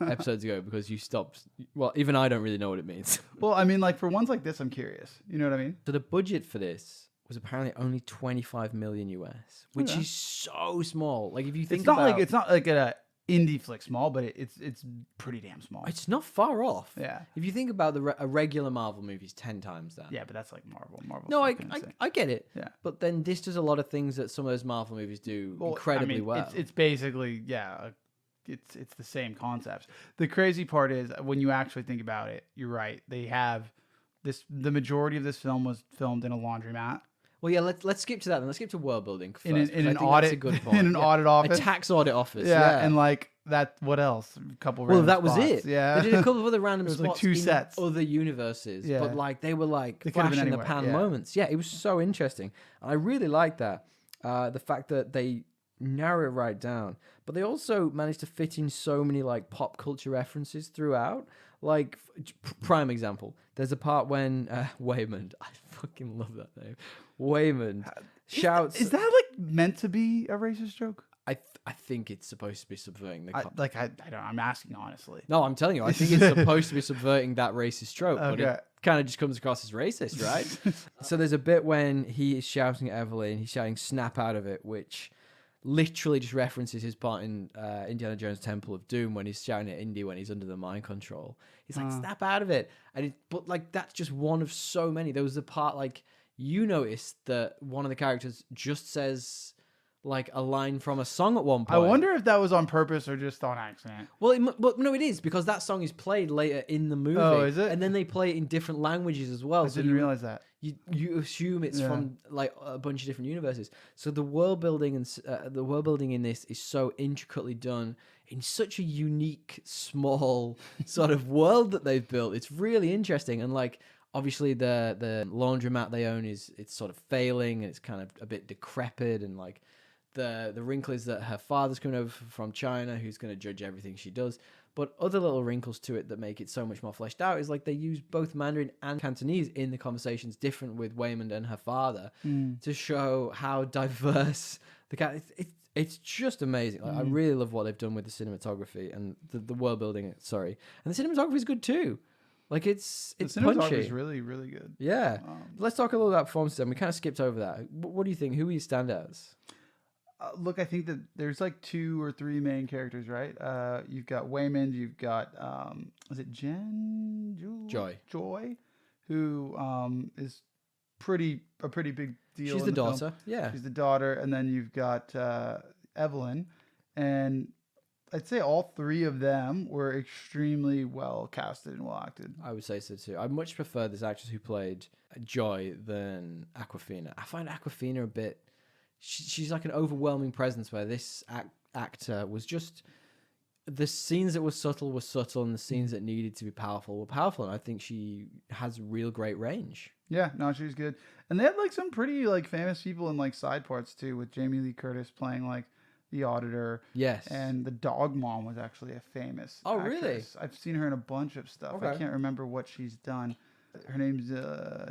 episodes ago because you stopped. Well, even I don't really know what it means. Well, I mean, like for ones like this, I'm curious. You know what I mean? So the budget for this was apparently only 25 million US, which is so small. Like if you think it's not like a indie flick small, but it's pretty damn small. It's not far off. Yeah. If you think about a regular Marvel movie's 10 times that. Yeah, but that's like Marvel. No, I get it. Yeah. But then this does a lot of things that some of those Marvel movies do incredibly well. It's basically it's the same concepts. The crazy part is when you actually think about it, you're right. They have this. The majority of this film was filmed in a laundromat. Well, yeah, let's skip to that then. Let's skip to world building first, In an audit. That's a audit, good point. in an audit office, a tax audit office. Yeah, and like that. What else? A couple. Well, random that was spots. it. Yeah, they did a couple of other random It was spots like 2 in sets. other universes, Yeah. but like they were like They could have flash been in the anywhere, pan yeah. moments. Yeah, it was so interesting. I really liked that. The fact that they narrow it right down, but they also managed to fit in so many like pop culture references throughout. Like prime example, there's a part when Waymond, I fucking love that name, Waymond shouts. Is that like meant to be a racist joke? I think it's supposed to be subverting the. I don't. I'm asking honestly. No, I'm telling you, I think it's supposed to be subverting that racist trope, but Okay. it kind of just comes across as racist, right? So there's a bit when he is shouting at Evelyn, he's shouting "snap out of it," which literally just references his part in Indiana Jones Temple of Doom when he's shouting at Indy when he's under the mind control. He's like, "Snap out of it!" But like that's just one of so many. There was the part like you noticed that one of the characters just says like a line from a song at one point. I wonder if that was on purpose or just on accident. Well, no, it is because that song is played later in the movie. Oh, is it? And then they play it in different languages as well. I didn't realize that. You assume it's from like a bunch of different universes. So the world building in this is so intricately done in such a unique, small sort of world that they've built. It's really interesting, and like obviously the laundromat they own it's sort of failing and it's kind of a bit decrepit, and like the wrinkle is that her father's coming over from China who's going to judge everything she does. But other little wrinkles to it that make it so much more fleshed out is like they use both Mandarin and Cantonese in the conversations, different with Waymond and her father, to show how diverse the cat. It's just amazing. Like, I really love what they've done with the cinematography and the world building. Sorry, and the cinematography is good too. Like it's The cinematography punchy. is really, really good. Yeah. Let's talk a little about performances. Then we kind of skipped over that. What do you think? Who are your standouts? Look, I think that there's like 2 or 3 main characters, right? You've got Waymond, you've got is it Joy, who is a pretty big deal. She's in the film. daughter. Yeah. She's the daughter, and then you've got Evelyn, and I'd say all 3 of them were extremely well casted and well acted. I would say so too. I much prefer this actress who played Joy than Aquafina. I find Aquafina a bit. She's like an overwhelming presence, where this actor was just the scenes that were subtle, and the scenes that needed to be powerful were powerful. And I think she has real great range. Yeah, no, she's good. And they had like some pretty like famous people in like side parts too, with Jamie Lee Curtis playing like the auditor. Yes. And the dog mom was actually a famous really? actress. I've seen her in a bunch of stuff. Okay. I can't remember what she's done. Her name's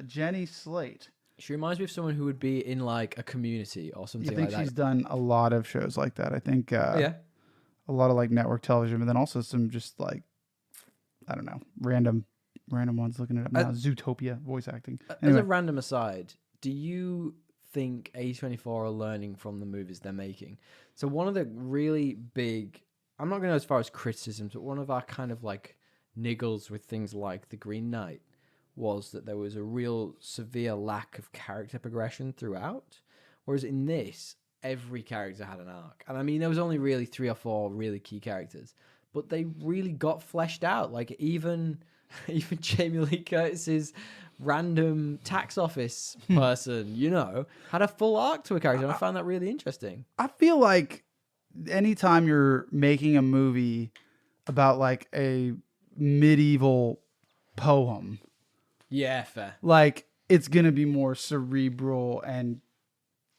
Jenny Slate. She reminds me of someone who would be in like a Community or something I think like that. she's done a lot of shows like that. I think Yeah. a lot of like network television, but then also some just like, I don't know, random ones. Looking it up now. Zootopia voice acting. As Anyway. a random aside, do you think A24 are learning from the movies they're making? So one of the really big, I'm not going to go as far as criticisms, but one of our kind of like niggles with things like The Green Knight was that there was a real severe lack of character progression throughout. Whereas in this, every character had an arc. And I mean, there was only really 3 or 4 really key characters, but they really got fleshed out. Like even Jamie Lee Curtis's random tax office person, had a full arc to a character. And I found that really interesting. I feel like anytime you're making a movie about like a medieval poem, Yeah, fair. like it's gonna be more cerebral and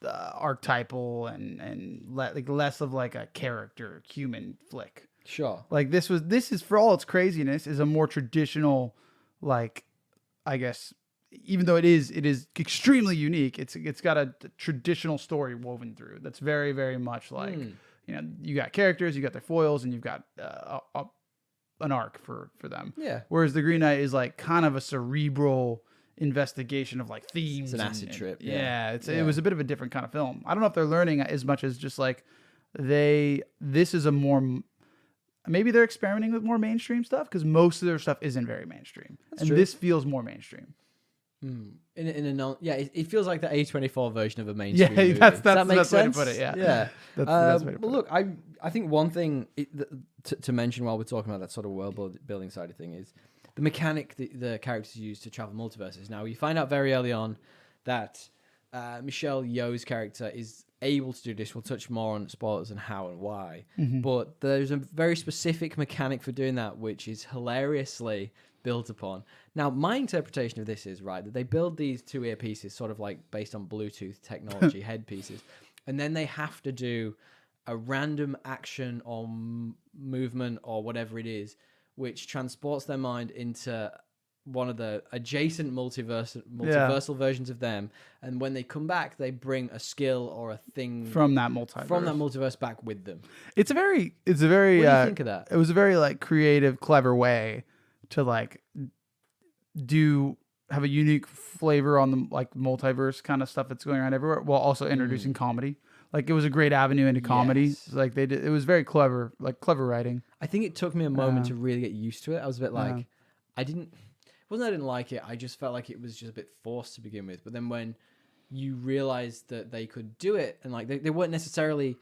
archetypal and like less of like a character human flick. Sure. Like this is for all its craziness is a more traditional, like, I guess, even though it is extremely unique, it's got a traditional story woven through that's very, very much like you got characters, you got their foils, and you've got an arc for them. Yeah. Whereas The Green Knight is like kind of a cerebral investigation of like themes. It's an acid trip. Yeah. It was a bit of a different kind of film. I don't know if they're learning as much as just like this is a more, maybe they're experimenting with more mainstream stuff because most of their stuff isn't very mainstream. That's and true. this feels more mainstream. It feels like the A24 version of a mainstream movie. That's Does that make the best way to sense? put it. Yeah. Yeah. That's the best way to But put look, I think one thing to mention while we're talking about that sort of world building side of thing is the mechanic the characters use to travel multiverses. Now, you find out very early on that Michelle Yeoh's character is able to do this. We'll touch more on spoilers and how and why. But there's a very specific mechanic for doing that, which is hilariously built upon. Now, my interpretation of this is, right, that they build these two earpieces sort of like based on Bluetooth technology headpieces, and then they have to do a random action or movement or whatever it is, which transports their mind into one of the adjacent multiversal versions of them, and when they come back, they bring a skill or a thing from that multiverse back with them. It's a very What do you think of that? It was a very like creative, clever way to like have a unique flavor on the like multiverse kind of stuff that's going around everywhere, while also introducing comedy. Like, it was a great avenue into comedy. Yes. Like it was very clever, like clever writing. I think it took me a moment to really get used to it. I was a bit like, I didn't like it. I just felt like it was just a bit forced to begin with. But then when you realized that they could do it, and like they didn't necessarily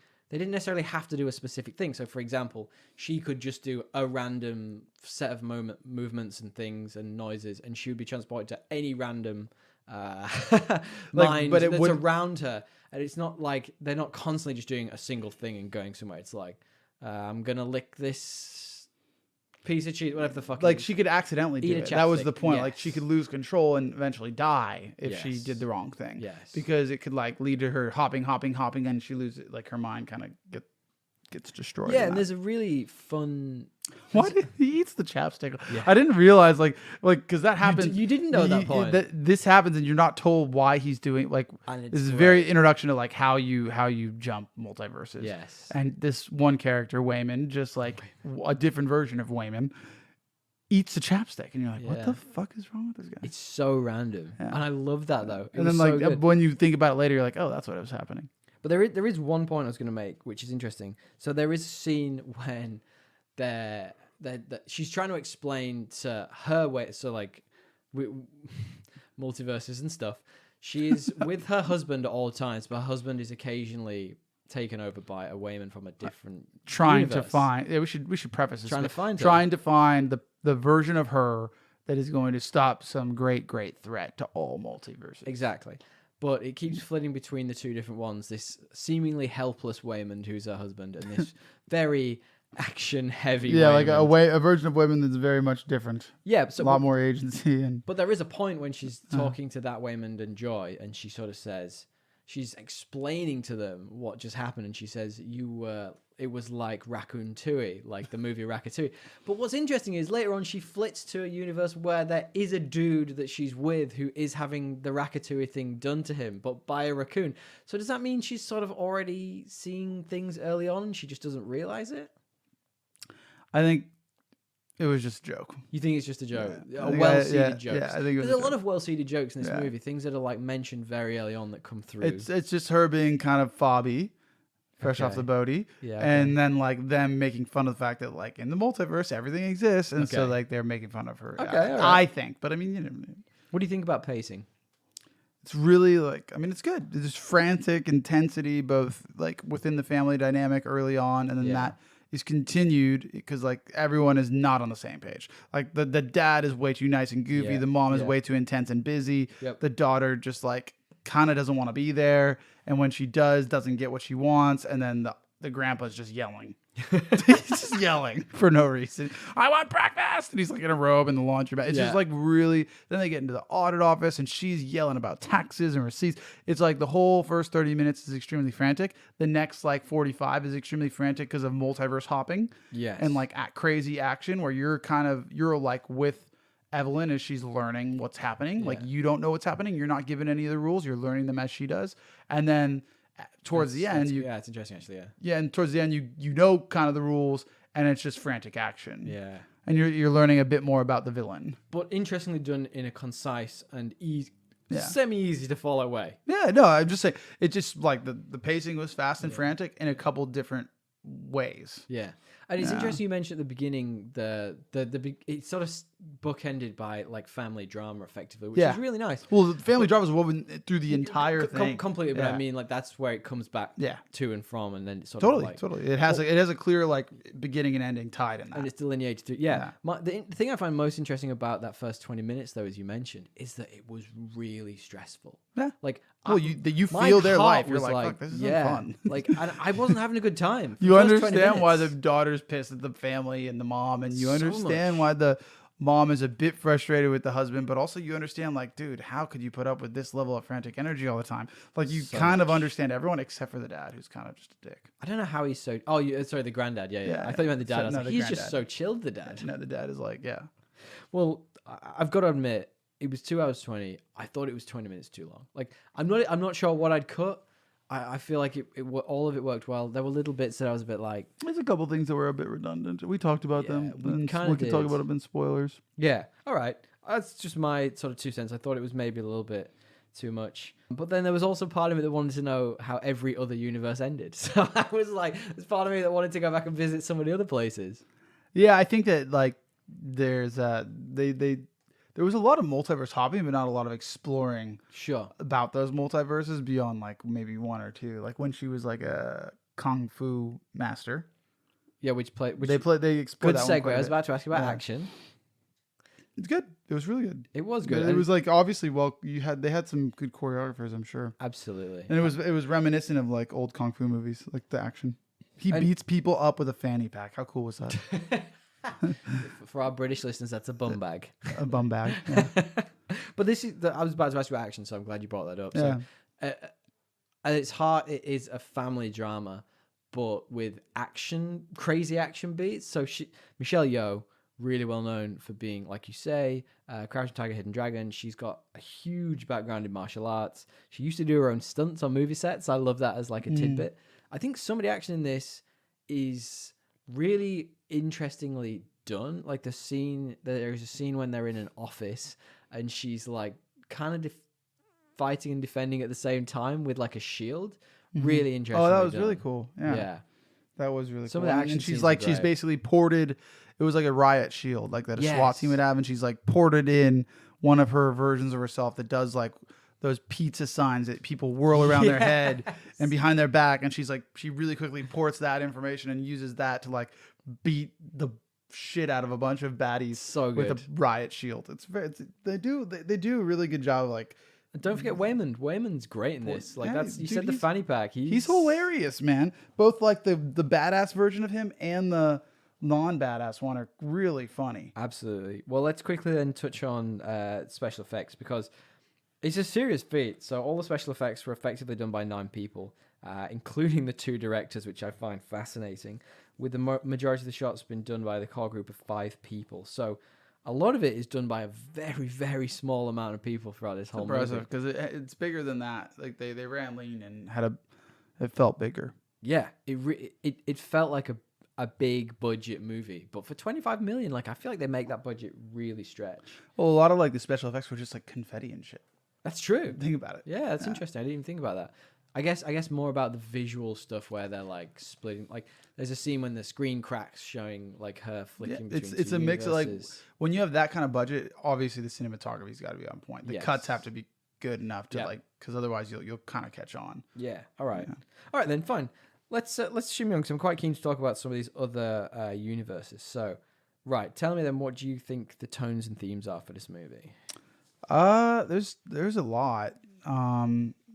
have to do a specific thing. So, for example, she could just do a random set of movements and things and noises, and she would be transported to any random mind that's around her. And it's not like they're not constantly just doing a single thing and going somewhere. It's like, I'm going to lick this piece of cheese, whatever the fuck. Like, she could accidentally do it. That was the point. Yes. Like, she could lose control and eventually die if she did the wrong thing. Yes. Because it could like lead to her hopping, and she loses, like, her mind kind of gets destroyed. Yeah, and there's a really fun... Why did he eats the chapstick? Yeah. I didn't realize, like, because that happens. You didn't know that point. This happens, and you're not told why he's doing. Like, this is very introduction to like how you jump multiverses. Yes. And this one character, Wayman, just like a different version of Wayman, eats the chapstick, and you're like, what the fuck is wrong with this guy? It's so random, and I love that though. And then like when you think about it later, you're like, oh, that's what was happening. But there is one point I was going to make, which is interesting. So there is a scene when she's trying to explain to her way, so like multiverses and stuff. She is with her husband at all times, but her husband is occasionally taken over by a Wayman from a different universe. To find. Yeah, we should preface this. To find the version of her that is going to stop some great threat to all multiverses. Exactly. But it keeps flitting between the two different ones. This seemingly helpless Wayman, who's her husband, and this very action-heavy Wayman. Like a version of Wayman that's very much different. Yeah. So, a lot more agency. But there is a point when she's talking to that Wayman and Joy, and she sort of says... She's explaining to them what just happened, and she says, it was like Ratatouille, like the movie Ratatouille. But what's interesting is later on she flits to a universe where there is a dude that she's with who is having the Ratatouille thing done to him, but by a raccoon. So does that mean she's sort of already seeing things early on and she just doesn't realize it? I think it was just a joke. You think it's just a joke? Yeah. A well-seeded joke. Yeah, I think there's a lot of well-seeded jokes in this movie, things that are like mentioned very early on that come through. It's just her being kind of fobby, fresh off the boatie, and then like them making fun of the fact that like in the multiverse everything exists, and so like they're making fun of her. I think, but I mean, you know, what do you think about pacing? It's really like, I mean, it's good. There's frantic intensity, both like within the family dynamic early on, and then that is continued because like everyone is not on the same page. Like the dad is way too nice and goofy. The mom is way too intense and busy. The daughter just like kind of doesn't want to be there. And when she doesn't get what she wants. And then the grandpa's just yelling. He's just yelling for no reason. I want breakfast. And he's like in a robe in the laundromat. It's just like really, then they get into the audit office and she's yelling about taxes and receipts. It's like the whole first 30 minutes is extremely frantic. The next like 45 is extremely frantic because of multiverse hopping. Yes. And like crazy action where you're like with Evelyn as she's learning what's happening. Like you don't know what's happening. You're not given any of the rules. You're learning them as she does. And then towards the end, it's interesting actually. And towards the end, you know kind of the rules, and it's just frantic action. Yeah, and you're learning a bit more about the villain. But interestingly done in a concise and semi-easy to follow way. Yeah, no, I'm just saying it just like the pacing was fast and frantic in a couple different ways. Yeah, And it's interesting you mentioned at the beginning it's sort of bookended by like family drama effectively, which is really nice. Well, the family drama is woven through the entire thing completely, but I mean like that's where it comes back to and from, and then it's sort of like totally. It has a clear like beginning and ending tied in that, and it's delineated through. The thing I find most interesting about that first 20 minutes, though, as you mentioned, is that it was really stressful. Yeah, like you feel their life. You're like, fuck, this is fun. Like, and I wasn't having a good time. You understand why the daughter's pissed at the family and the mom, and you understand why the mom is a bit frustrated with the husband, but also you understand, like, dude, how could you put up with this level of frantic energy all the time? Like, you kind of understand everyone except for the dad, who's kind of just a dick. I don't know how he's so. Oh, sorry, the granddad. Yeah. I thought you meant the dad. I was like, he's just so chilled. The dad. No, the dad is like, Well, I've got to admit, it was 2 hours 20. I thought it was 20 minutes too long. Like, I'm not sure what I'd cut. I feel like all of it worked well. There were little bits that I was a bit like... There's a couple things that were a bit redundant. We talked about them. We can talk about them in spoilers. Yeah. All right. That's just my sort of 2 cents. I thought it was maybe a little bit too much. But then there was also part of me that wanted to know how every other universe ended. So I was like, there's part of me that wanted to go back and visit some of the other places. Yeah, I think that like there's there was a lot of multiverse hopping, but not a lot of exploring about those multiverses beyond like maybe one or two. Like when she was like a kung fu master. Yeah, they explored good that segue. I was about to ask you about action. It's good. It was really good. It was good. It was like obviously they had some good choreographers, I'm sure. Absolutely. And it was reminiscent of like old kung fu movies, like the action. He beats people up with a fanny pack. How cool was that? For our British listeners, that's a bum bag. A bum bag. Yeah. But I was about to ask you about action, so I'm glad you brought that up. Yeah. So, at its heart, it is a family drama, but with crazy action beats. So Michelle Yeoh, really well known for being, like you say, Crouching Tiger, Hidden Dragon. She's got a huge background in martial arts. She used to do her own stunts on movie sets. I love that as like a tidbit. I think some of the action in this is really interestingly done. Like there is a scene when they're in an office and she's like kind of fighting and defending at the same time with like a shield. Really interesting. Oh, that was really cool. Yeah. That was really Some cool. of the action and she's basically ported. It was like a riot shield, like that a SWAT team would have, and she's like ported in one of her versions of herself that does like those pizza signs that people whirl around their head and behind their back, and she really quickly ports that information and uses that to like beat the shit out of a bunch of baddies with a riot shield. They do a really good job of like. And don't forget Waymond. Waymond's great in this. Like said the fanny pack. He's hilarious, man. Both like the badass version of him and the non-badass one are really funny. Absolutely. Well, let's quickly then touch on special effects because it's a serious feat. So all the special effects were effectively done by 9 people, including the 2 directors, which I find fascinating. With the majority of the shots been done by the core group of 5 people. So a lot of it is done by a very, very small amount of people throughout this whole movie. Impressive, because it's bigger than that. Like they ran lean and it felt bigger. Yeah, it felt like a big budget movie, but for 25 million, like I feel like they make that budget really stretch. Well, a lot of like the special effects were just like confetti and shit. That's true. Think about it. Yeah, that's interesting. I didn't even think about that. I guess more about the visual stuff where they're like splitting. Like there's a scene when the screen cracks showing like her flicking between it's a mix of like when you have that kind of budget, obviously the cinematography's got to be on point. The cuts have to be good enough to like, because otherwise you'll kind of catch on. Yeah. All right. Then fine. Let's shimmy on because I'm quite keen to talk about some of these other universes. So, right, tell me then, what do you think the tones and themes are for this movie? There's a lot.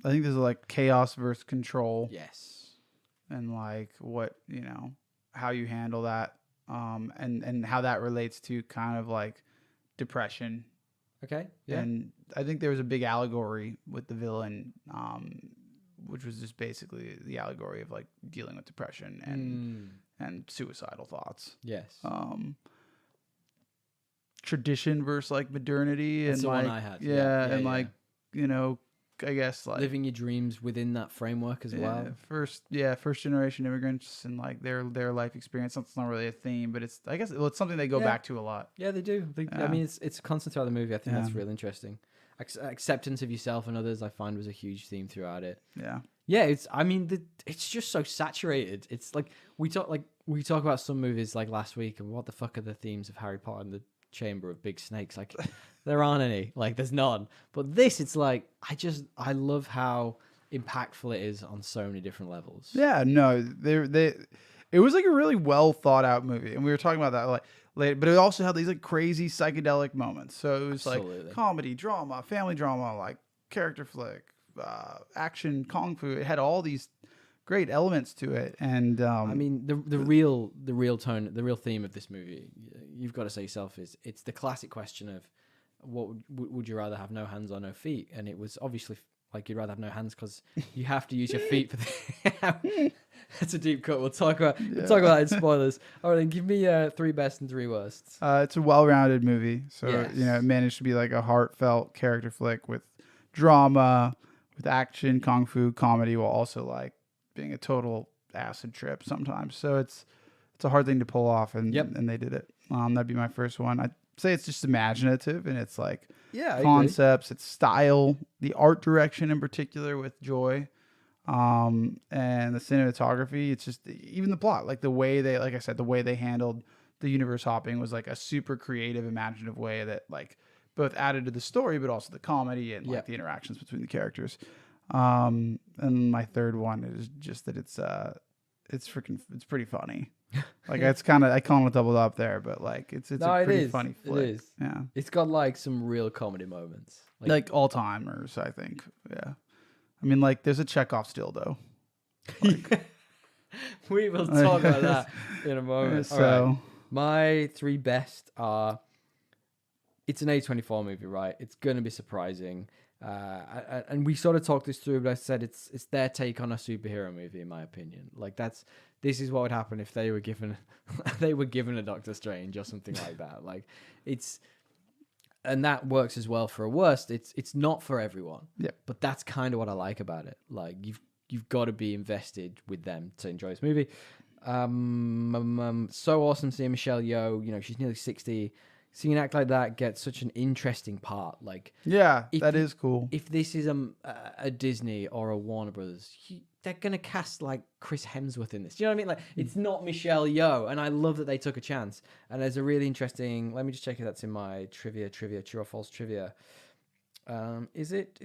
I think there's like chaos versus control. Yes. And like what, how you handle that, and how that relates to kind of like depression. Okay. Yeah. And I think there was a big allegory with the villain, which was just basically the allegory of like dealing with depression and suicidal thoughts. Yes. Tradition versus like modernity. That's and the like, one I had. Yeah. Like, I guess like living your dreams within that framework as well. First generation immigrants and like their life experience. That's not really a theme, but it's it's something they go back to a lot. Yeah, they do. I mean, it's constant throughout the movie. I think that's real interesting. Acceptance of yourself and others, I find, was a huge theme throughout it. Yeah. Yeah, it's just so saturated. It's like we talk like we talk about some movies like last week, and what the fuck are the themes of Harry Potter and the Chamber of Big Snakes? Like, there aren't any. Like, there's none. But this, it's like, I love how impactful it is on so many different levels. Yeah, no, it was like a really well thought out movie, and we were talking about that like later. But it also had these like crazy psychedelic moments. So it was Absolutely. like comedy, drama, family drama, like character flick, action, kung fu. It had all these great elements to it, and I mean, the real tone, the real theme of this movie, you've got to say yourself, is it's the classic question of what would you rather have, no hands or no feet? And it was obviously like you'd rather have no hands because you have to use your feet for the. That's a deep cut. We'll talk about it in spoilers. All right, then give me 3 best and 3 worsts. It's a well-rounded movie, so Yes. it managed to be like a heartfelt character flick with drama, with action, kung fu, comedy, while also like being a total acid trip sometimes. So it's a hard thing to pull off, and they did it. That'd be my first one. I'd say it's just imaginative, and it's like concepts, its style, the art direction in particular with Joy, and the cinematography. It's just even the plot, like the way they, like I said, the way they handled the universe hopping was like a super creative, imaginative way that like both added to the story, but also the comedy and like the interactions between the characters. And my third one is just that it's pretty funny. Like it's kind of, I call it doubled up there, but like it's a pretty funny flick. It is. Yeah. It's got like some real comedy moments. Like all timers, I think. Yeah. I mean, like there's a Chekhov still though. Like, we will talk about that in a moment. So all right. My 3 best are, it's an A24 movie, right? It's going to be surprising. And we sort of talked this through, but I said it's their take on a superhero movie, in my opinion. Like this is what would happen if they were given a Doctor Strange or something like that. Like and that works as well for a worst. It's not for everyone. Yeah. But that's kind of what I like about it. Like you've got to be invested with them to enjoy this movie. So awesome seeing Michelle Yeoh. She's nearly 60. Seeing an act like that gets such an interesting part. Like, yeah, that is cool. If this is a Disney or a Warner Brothers, they're gonna cast like Chris Hemsworth in this. Do you know what I mean? Like, it's not Michelle Yeoh, and I love that they took a chance. And there's a really interesting. Let me just check if that's in my trivia, true or false trivia. Is it?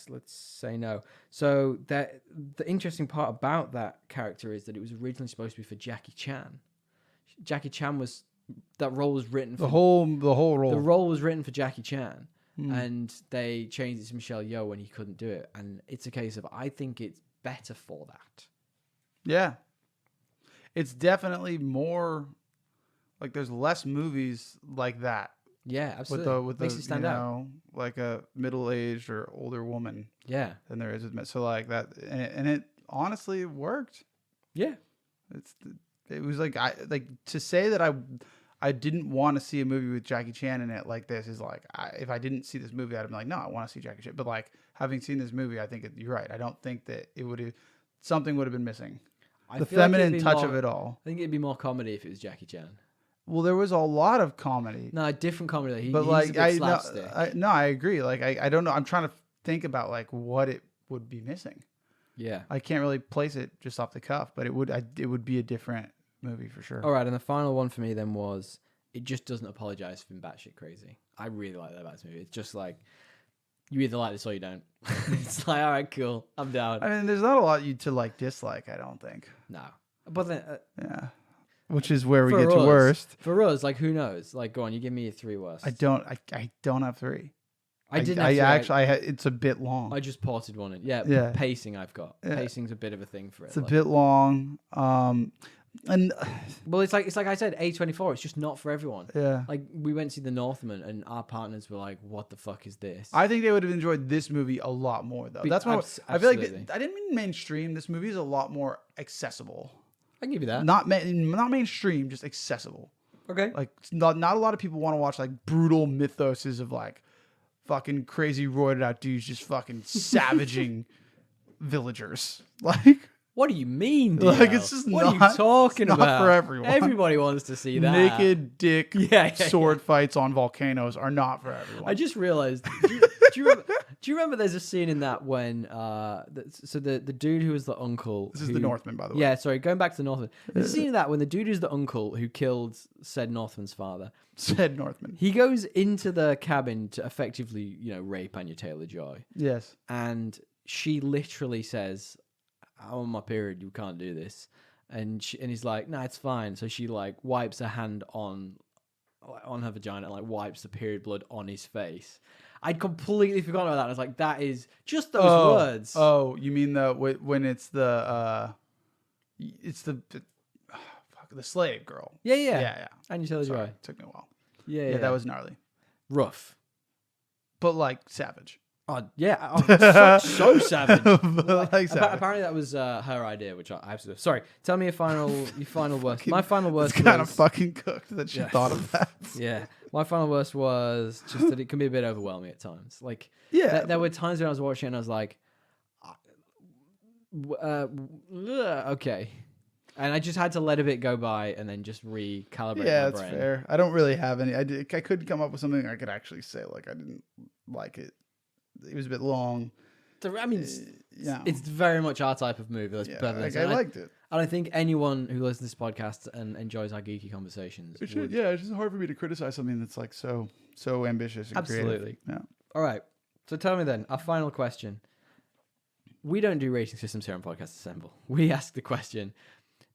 Let's say no. So the interesting part about that character is that it was originally supposed to be for Jackie Chan. Jackie Chan was. That role was written for the whole role. The role was written for Jackie Chan, and they changed it to Michelle Yeoh when he couldn't do it. And it's a case of I think it's better for that. Yeah, it's definitely more like there's less movies like that. Yeah, absolutely. With makes it stand out, like a middle-aged or older woman. Yeah, than there is with so like that, and it honestly worked. Yeah, it was like to say that I didn't want to see a movie with Jackie Chan in it like this is like if I didn't see this movie I'd have been like no, I want to see Jackie Chan. But like having seen this movie, I think you're right. I don't think that it would something would have been missing. The feminine touch of it all. I think it'd be more comedy if it was Jackie Chan. Well, there was a lot of comedy. No, different comedy. But he's like a bit slapstick. I agree. Like I don't know. I'm trying to think about like what it would be missing. Yeah, I can't really place it just off the cuff, but it would be a different movie for sure. All right, and the final one for me then was it just doesn't apologize for being batshit crazy. I really like that about this movie. It's just like you either like this or you don't. It's like all right, cool, I'm down. I mean, there's not a lot to like dislike. I don't think. No, but then yeah, which is where we get to worst. For us, like who knows? Like, go on, you give me 3 worst. I don't have 3. I didn't. Actually, it's a bit long. I just ported one in. Yeah. Pacing I've got. Yeah. Pacing's a bit of a thing for it. It's a bit long. And well, it's like I said, A24. It's just not for everyone. Yeah. Like we went to The Northman, and our partners were like, "What the fuck is this?" I think they would have enjoyed this movie a lot more, though. That's why I feel like I didn't mean mainstream. This movie is a lot more accessible. I can give you that. Not mainstream, just accessible. Okay. Like not a lot of people want to watch like brutal mythoses of like fucking crazy roided out dudes just fucking savaging villagers. Like. What do you mean, Dino? Like it's just what not, are you talking it's about? Not for everyone. Everybody wants to see that. Naked dick sword fights on volcanoes are not for everyone. I just realized. Do Do you remember? There's a scene in that when the dude who was the uncle. This is the Northman, by the way. Yeah, sorry. Going back to the Northman. There's a scene in that when the dude who's the uncle who killed said Northman's father. Said Northman. He goes into the cabin to effectively, rape Anya Taylor-Joy. Yes. And she literally says, "I'm on my period. You can't do this." And he's like, "No, it's fine." So she like wipes her hand on her vagina and like wipes the period blood on his face. I'd completely forgotten about that. I was like, that is just those words. Oh, you mean when it's the slave girl? Yeah. Anya Taylor-Joy. Took me a while. Yeah, that was gnarly. Rough. But like savage. Oh yeah, so savage. Savage. Apparently that was her idea, which I absolutely. Sorry, tell me your final worst. My final worst. It's kind of fucking cooked that she thought of that. Yeah, my final worst was just that it can be a bit overwhelming at times. Like, there were times when I was watching it and I was like, okay. And I just had to let a bit go by and then just recalibrate my brain. Yeah, that's fair. I don't really have any. I couldn't come up with something I could actually say. Like, I didn't like it. It was a bit long. I mean, it's very much our type of movie. Let's put it. I liked it. I don't think anyone who listens to this podcast and enjoys our geeky conversations. It's just hard for me to criticize something that's like so ambitious and absolutely. creative. Yeah. All right. So tell me then, our final question. We don't do rating systems here on Podcast Assemble. We ask the question: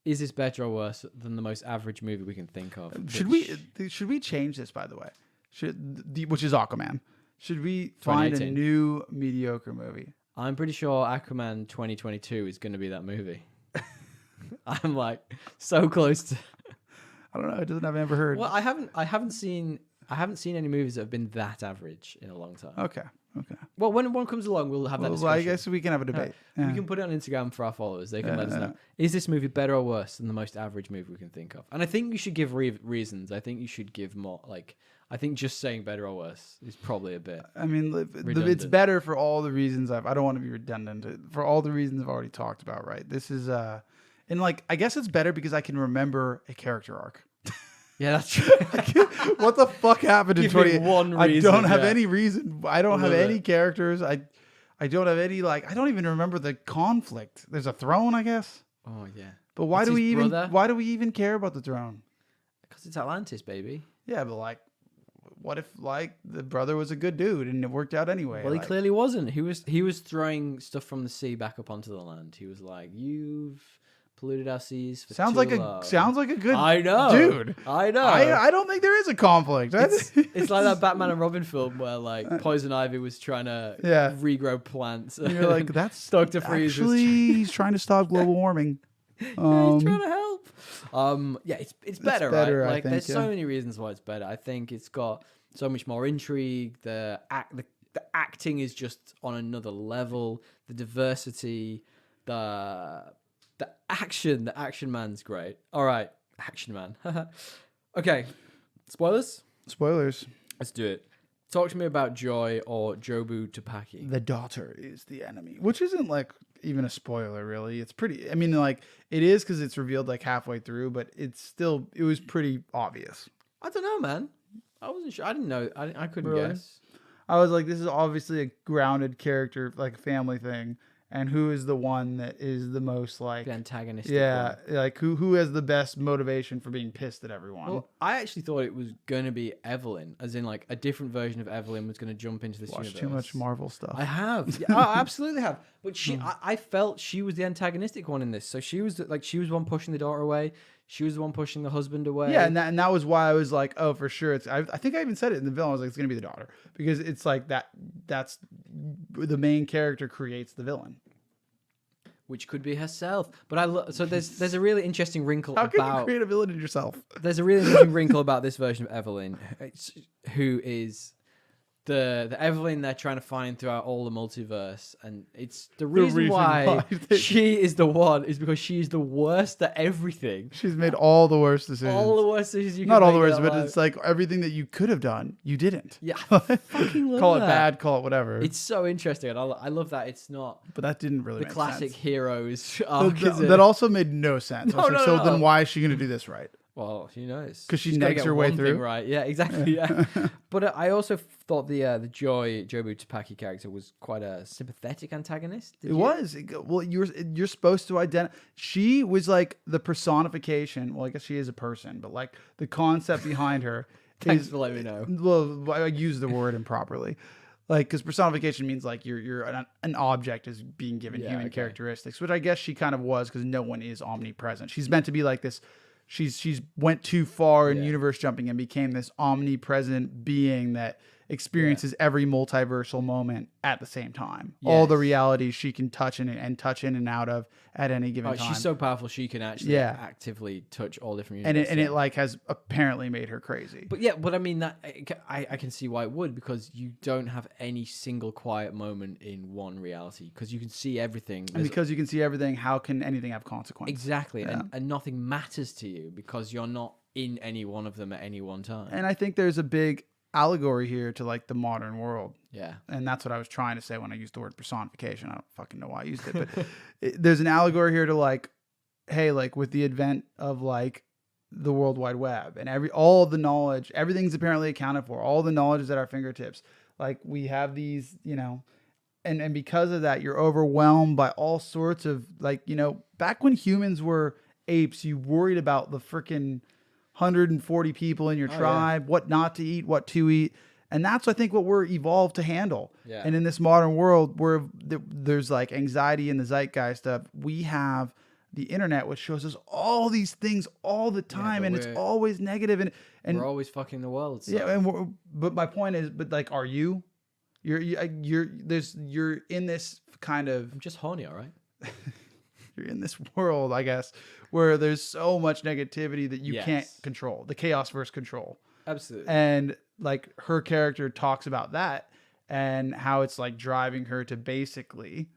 is this better or worse than the most average movie we can think of? Should we change this, by the way? Which is Aquaman. Should we find a new mediocre movie? I'm pretty sure Aquaman 2022 is going to be that movie. I'm like so close to. I don't know. It doesn't have ever heard. Well, I haven't seen any movies that have been that average in a long time. Okay. Well, when one comes along, we'll have that discussion. Well, I guess we can have a debate. We can put it on Instagram for our followers. They can let us know. Is this movie better or worse than the most average movie we can think of? And I think you should give reasons. I think you should give more. Like, I think just saying better or worse is probably a bit. I mean, it's better for all the reasons I don't want to be redundant. For all the reasons I've already talked about, right? This is and like I guess it's better because I can remember a character arc. Yeah, that's true. What the fuck happened in 20? I don't have any reason. I don't have any characters. I don't have any I don't even remember the conflict. There's a throne, I guess. Oh yeah. But why do we even care about the throne? Because it's Atlantis, baby. Yeah, but like, what if like the brother was a good dude and it worked out anyway? Well, he clearly wasn't. He was throwing stuff from the sea back up onto the land. He was like, "You've polluted our seas for sounds too like long." Sounds like a good I know, dude. I know. I don't think there is a conflict. It's like that Batman and Robin film where like Poison Ivy was trying to regrow plants. And you're like, that's Dr. Freeze. Actually, he's trying to stop global warming. He's trying to help. It's better, right? Like, think, there's so many reasons why it's better. I think it's got so much more intrigue. The acting is just on another level. The diversity, the action man's great. All right, action man. Okay, spoilers. Let's do it. Talk to me about Joy or Jobu Tupaki. The daughter is the enemy, which isn't like even a spoiler, really. It's pretty. I mean, like it is because it's revealed like halfway through, but it was pretty obvious. I don't know, man. I wasn't sure. I didn't know. I couldn't guess. I was like, this is obviously a grounded character, like a family thing. And who is the one that is the most like the antagonistic? Yeah, one. Like who has the best motivation for being pissed at everyone? Well, I actually thought it was going to be Evelyn, as in like a different version of Evelyn was going to jump into this universe. Too much Marvel stuff. I have, yeah, I absolutely have. But I felt she was the antagonistic one in this. So she was the one pushing the daughter away. She was the one pushing the husband away. Yeah, and that was why I was like, oh, for sure. I think I even said it in the villain. I was like, it's going to be the daughter. Because it's like that's the main character creates the villain. Which could be herself. But so there's a really interesting wrinkle How about... can you create a villain in yourself? There's a really interesting wrinkle about this version of Evelyn, who is... The Evelyn they're trying to find throughout all the multiverse, and it's the reason why she is the one is because she's the worst at everything. She's made all the worst decisions. All the worst decisions you can Not all the make worst, but it's like everything that you could have done, you didn't. Yeah, I fucking love call that. it bad, call it whatever. It's so interesting, and I love that it's not. But that didn't really the make classic sense. heroes arc. That also made no sense. No, Then why is she going to do this right? Well, who knows? Because she She's gotta negs get her way one thing through. right. Yeah, exactly. Yeah. But I also thought the Jobu Tapaki character was quite a sympathetic antagonist. Did It you? was. Well, you're supposed to identify. She was like the personification. Well, I guess she is a person, but like the concept behind her. Thanks for letting me know. Well, I use the word improperly. Like, because personification means like you're an object is being given human characteristics, which I guess she kind of was, because no one is omnipresent. She's meant to be like this. She's went too far in universe jumping and became this omnipresent being that experiences every multiversal moment at the same time. Yes. All the realities she can touch in and out of at any given time. She's so powerful she can actually actively touch all different universes. And it like has apparently made her crazy. But I mean that I can see why it would, because you don't have any single quiet moment in one reality, because you can see everything. And because you can see everything, how can anything have consequence? Exactly. Yeah. And nothing matters to you because you're not in any one of them at any one time. And I think there's a big allegory here to like the modern world. Yeah. And that's what I was trying to say when I used the word personification. I don't fucking know why I used it, but there's an allegory here to like, hey, like with the advent of like the World Wide Web and all the knowledge, everything's apparently accounted for. All the knowledge is at our fingertips. Like we have these, and because of that, you're overwhelmed by all sorts of like, back when humans were apes, you worried about the freaking 140 people in your tribe, what not to eat, what to eat. And that's, I think, what we're evolved to handle. Yeah. And in this modern world where there's like anxiety in the zeitgeist of, we have the internet, which shows us all these things all the time, and it's always negative, and we're always fucking the world. So. Yeah. But my point is, like, are you? You're in this kind of. I'm just horny, all right? You're in this world, I guess, where there's so much negativity that you can't control. The chaos versus control. Absolutely. And like her character talks about that and how it's like driving her to basically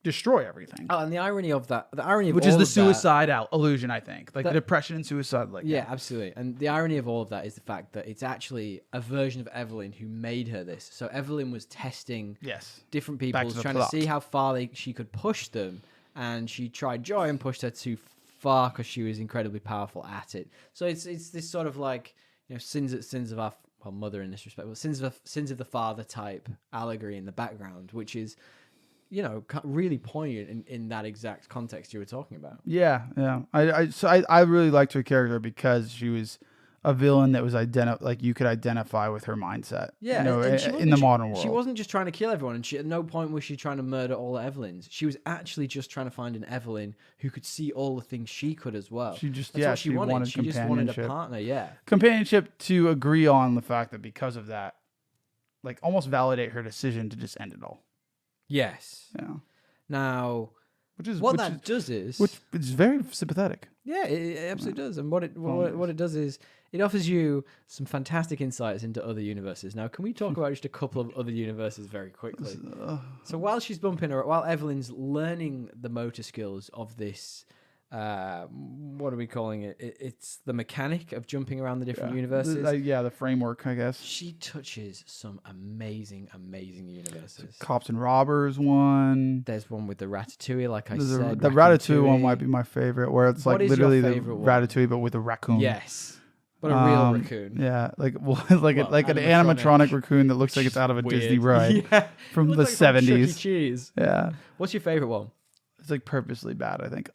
destroy everything. Oh, and the irony of that, which is the suicide illusion, I think, like the depression and suicide. Like absolutely. And the irony of all of that is the fact that it's actually a version of Evelyn who made her this. So Evelyn was testing different people, trying to see how far she could push them. And she tried Joy and pushed her too far because she was incredibly powerful at it. So it's this sort of like, sins of our mother in this respect, but sins of the father type allegory in the background, which is, really poignant in that exact context you were talking about. Yeah. I really liked her character because she was a villain that was you could identify with her mindset. Yeah, in the modern world. She wasn't just trying to kill everyone, and at no point was she trying to murder all the Evelyns. She was actually just trying to find an Evelyn who could see all the things she could as well. That's what she wanted. She just wanted a partner. Yeah, companionship to agree on the fact that because of that, like almost validate her decision to just end it all. Yes. Yeah. Now, which is very sympathetic. Yeah, it absolutely does. And what it does is it offers you some fantastic insights into other universes. Now, can we talk about just a couple of other universes very quickly? So while Evelyn's learning the motor skills of this, what are we calling it? It's the mechanic of jumping around the different universes. The framework, I guess. She touches some amazing, amazing universes. Cops and Robbers one. There's one with the Ratatouille, like I said. The Ratatouille one might be my favorite, where it's like literally the Ratatouille, but with a raccoon. Yes. But a real raccoon. Yeah, like an animatronic raccoon that looks like it's out of a Disney ride from the 70s. Chuck E. Cheese. Yeah. What's your favorite one? It's like purposely bad, I think.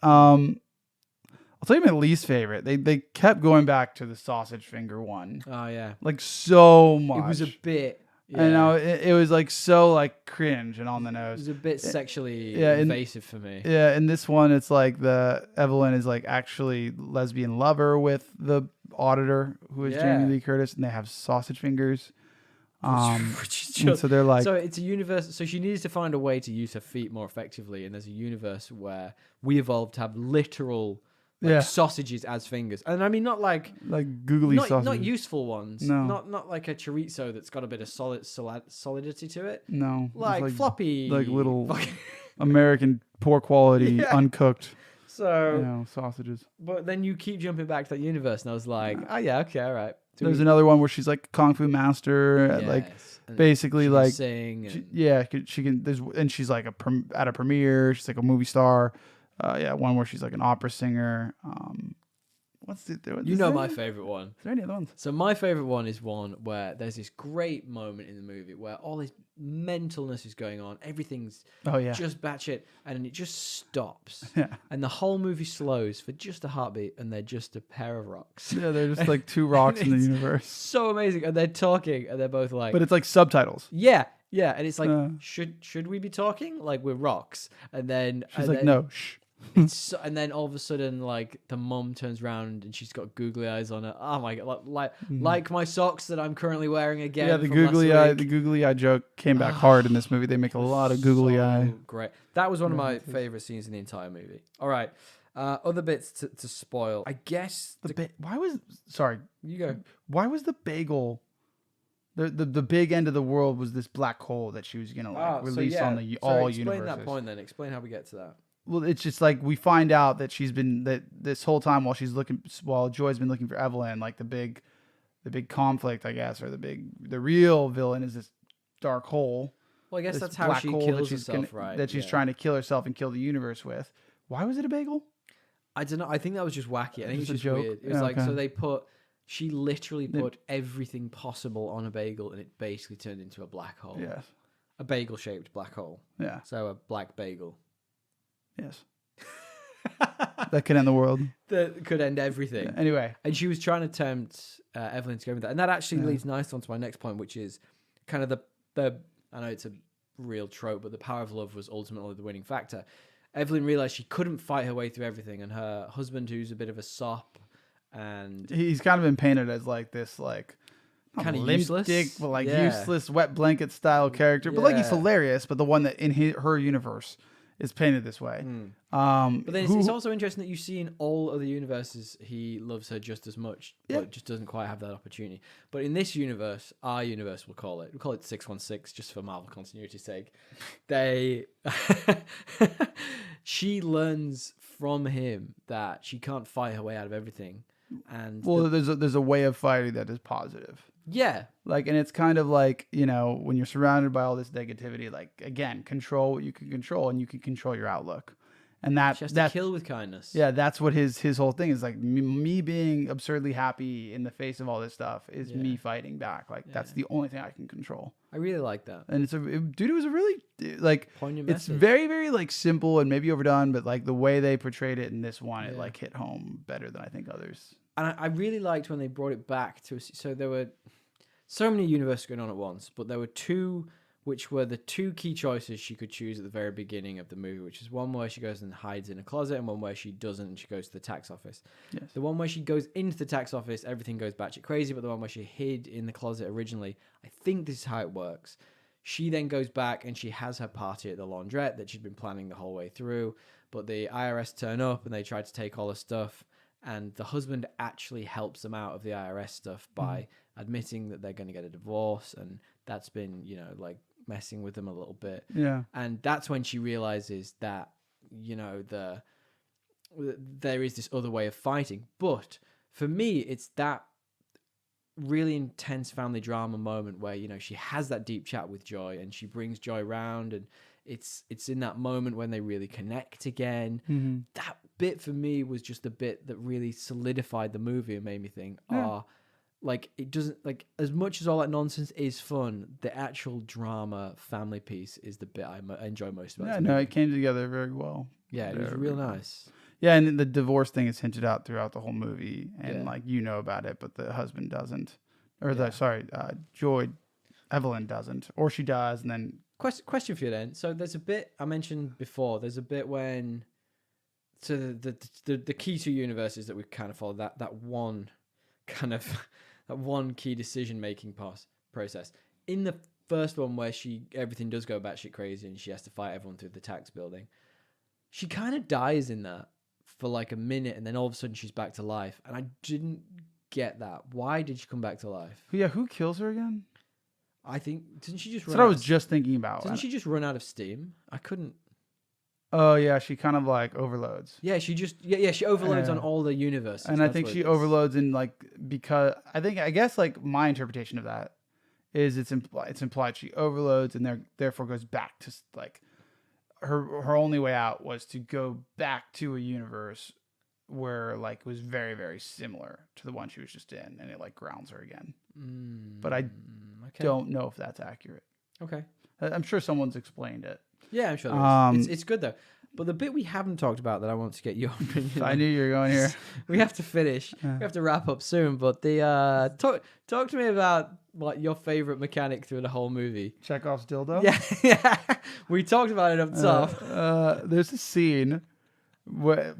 I'll tell you my least favorite. They kept going back to the sausage finger one. Oh yeah, like so much. It was a bit. Yeah. I know it was like so like cringe and on the nose. It was a bit sexually invasive for me. Yeah, in this one, it's like the Evelyn is like actually lesbian lover with the auditor who is Jamie Lee Curtis, and they have sausage fingers. So they're like, so it's a universe. So she needs to find a way to use her feet more effectively, and there's a universe where we evolved to have literal. Sausages as fingers, and I mean not like googly sausages, not useful ones. No, not like a chorizo that's got a bit of solidity to it. No, like floppy, like little American poor quality uncooked. So sausages. But then you keep jumping back to that universe, and I was like, oh yeah, okay, all right. There's another one where she's like a kung fu master, like basically like sing. She can. And she's like at a premiere. She's like a movie star. One where she's like an opera singer. What's the? You know my favorite one. Is there any other ones? So my favorite one is one where there's this great moment in the movie where all this mentalness is going on. Everything's just batshit, and then it just stops. Yeah. And the whole movie slows for just a heartbeat, and they're just a pair of rocks. Yeah, they're just like two rocks in the universe. So amazing, and they're talking, and they're both like. But it's like subtitles. Yeah, and it's like, should we be talking? Like we're rocks, and then she's like, no, shh. And then all of a sudden, like the mum turns around and she's got googly eyes on her. Oh my god! Like my socks that I'm currently wearing again. Yeah, the googly eye joke came back hard in this movie. They make a lot of googly eye. Great. That was one of my favorite scenes in the entire movie. All right, other bits to spoil. I guess sorry, you go. Why was the bagel? The big end of the world was this black hole that she was gonna release on the all universes. Explain that point then. Explain how we get to that. Well, it's just like we find out that this whole time while Joy's been looking for Evelyn, like the big conflict, I guess, or the real villain is this dark hole. Well, I guess that's how she kills herself, right? That she's trying to kill herself and kill the universe with. Why was it a bagel? I don't know. I think that was just wacky. I think it was just weird. It was so she literally put everything possible on a bagel, and it basically turned into a black hole. Yes. A bagel-shaped black hole. Yeah. So a black bagel. Yes. That could end the world. That could end everything. Yeah, anyway. And she was trying to tempt Evelyn to go with that. And that actually leads nicely on to my next point, which is kind of the I know it's a real trope, but the power of love was ultimately the winning factor. Evelyn realized she couldn't fight her way through everything, and her husband, who's a bit of a sop, and he's kind of been painted as like this, like kind of useless, dick, but like useless wet blanket style character. But like he's hilarious. But the one that in her universe is painted this way. But then it's also interesting that you see in all other universes he loves her just as much, but just doesn't quite have that opportunity. But in this universe, our universe, we'll call it 616 just for Marvel continuity's sake. She learns from him that she can't fight her way out of everything. And there's a way of fighting that is positive. Yeah. And it's kind of like, when you're surrounded by all this negativity, like, again, control what you can control, and you can control your outlook. And she has to kill with kindness. Yeah, that's what his whole thing is. Like, me being absurdly happy in the face of all this stuff is me fighting back. Like, that's the only thing I can control. I really like that. And it was a really, like, poignant it's message. very, very, like, simple and maybe overdone, but, like, the way they portrayed it in this one, it, like, hit home better than I think others. And I really liked when they brought it back to so there were so many universes going on at once, but there were two which were the two key choices she could choose at the very beginning of the movie, which is one where she goes and hides in a closet, and one where she doesn't and she goes to the tax office. Yes. The one where she goes into the tax office, everything goes batshit crazy, but the one where she hid in the closet originally, I think this is how it works. She then goes back and she has her party at the laundrette that she'd been planning the whole way through, but the IRS turn up and they try to take all her stuff, and the husband actually helps them out of the IRS stuff by admitting that they're going to get a divorce, and that's been, like messing with them a little bit. Yeah. And that's when she realizes that, there is this other way of fighting. But for me, it's that really intense family drama moment where, she has that deep chat with Joy and she brings Joy round, and it's in that moment when they really connect again. Mm-hmm. That bit for me was just the bit that really solidified the movie and made me think, it doesn't, like, as much as all that nonsense is fun, the actual drama family piece is the bit I enjoy most about it. No, it came together very well. Yeah, it was real nice. Yeah, and the divorce thing is hinted out throughout the whole movie, and about it, but the husband doesn't, or Joy, Evelyn doesn't, or she does, and then question for you then. So there's a bit I mentioned before. There's a bit when, so the key two universes that we kind of follow, that one kind of that one key decision making process. In the first one where everything does go batshit crazy and she has to fight everyone through the tax building, she kind of dies in that for like a minute, and then all of a sudden she's back to life, and I didn't get that. Why did she come back to life? Yeah, who kills her again? I think didn't she just? That's what I was just thinking about. Didn't she just run out of steam? I couldn't. Oh yeah, she kind of like overloads. Yeah, she just she overloads on all the universes. And I think she overloads in because I guess my interpretation of that is it's implied she overloads and therefore goes back to her only way out was to go back to a universe where like it was very, very similar to the one she was just in, and it like grounds her again. But I don't know if that's accurate. Okay. I'm sure someone's explained it. Yeah, I'm sure there is. It's good though. But the bit we haven't talked about that I want to get your opinion I on, knew you were going here. we have to finish. We have to wrap up soon. But the talk to me about like your favorite mechanic through the whole movie. Chekhov's dildo. Yeah, we talked about it up top. There's a scene where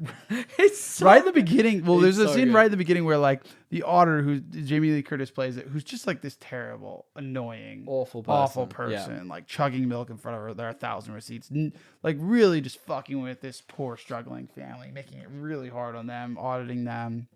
It's so, right at the beginning. Well, there's a so scene good. right at the beginning where like the otter, who Jamie Lee Curtis plays it, who's just like this terrible, annoying, awful person, like chugging milk in front of her. There are 1,000 receipts, like really just fucking with this poor struggling family, making it really hard on them, auditing them.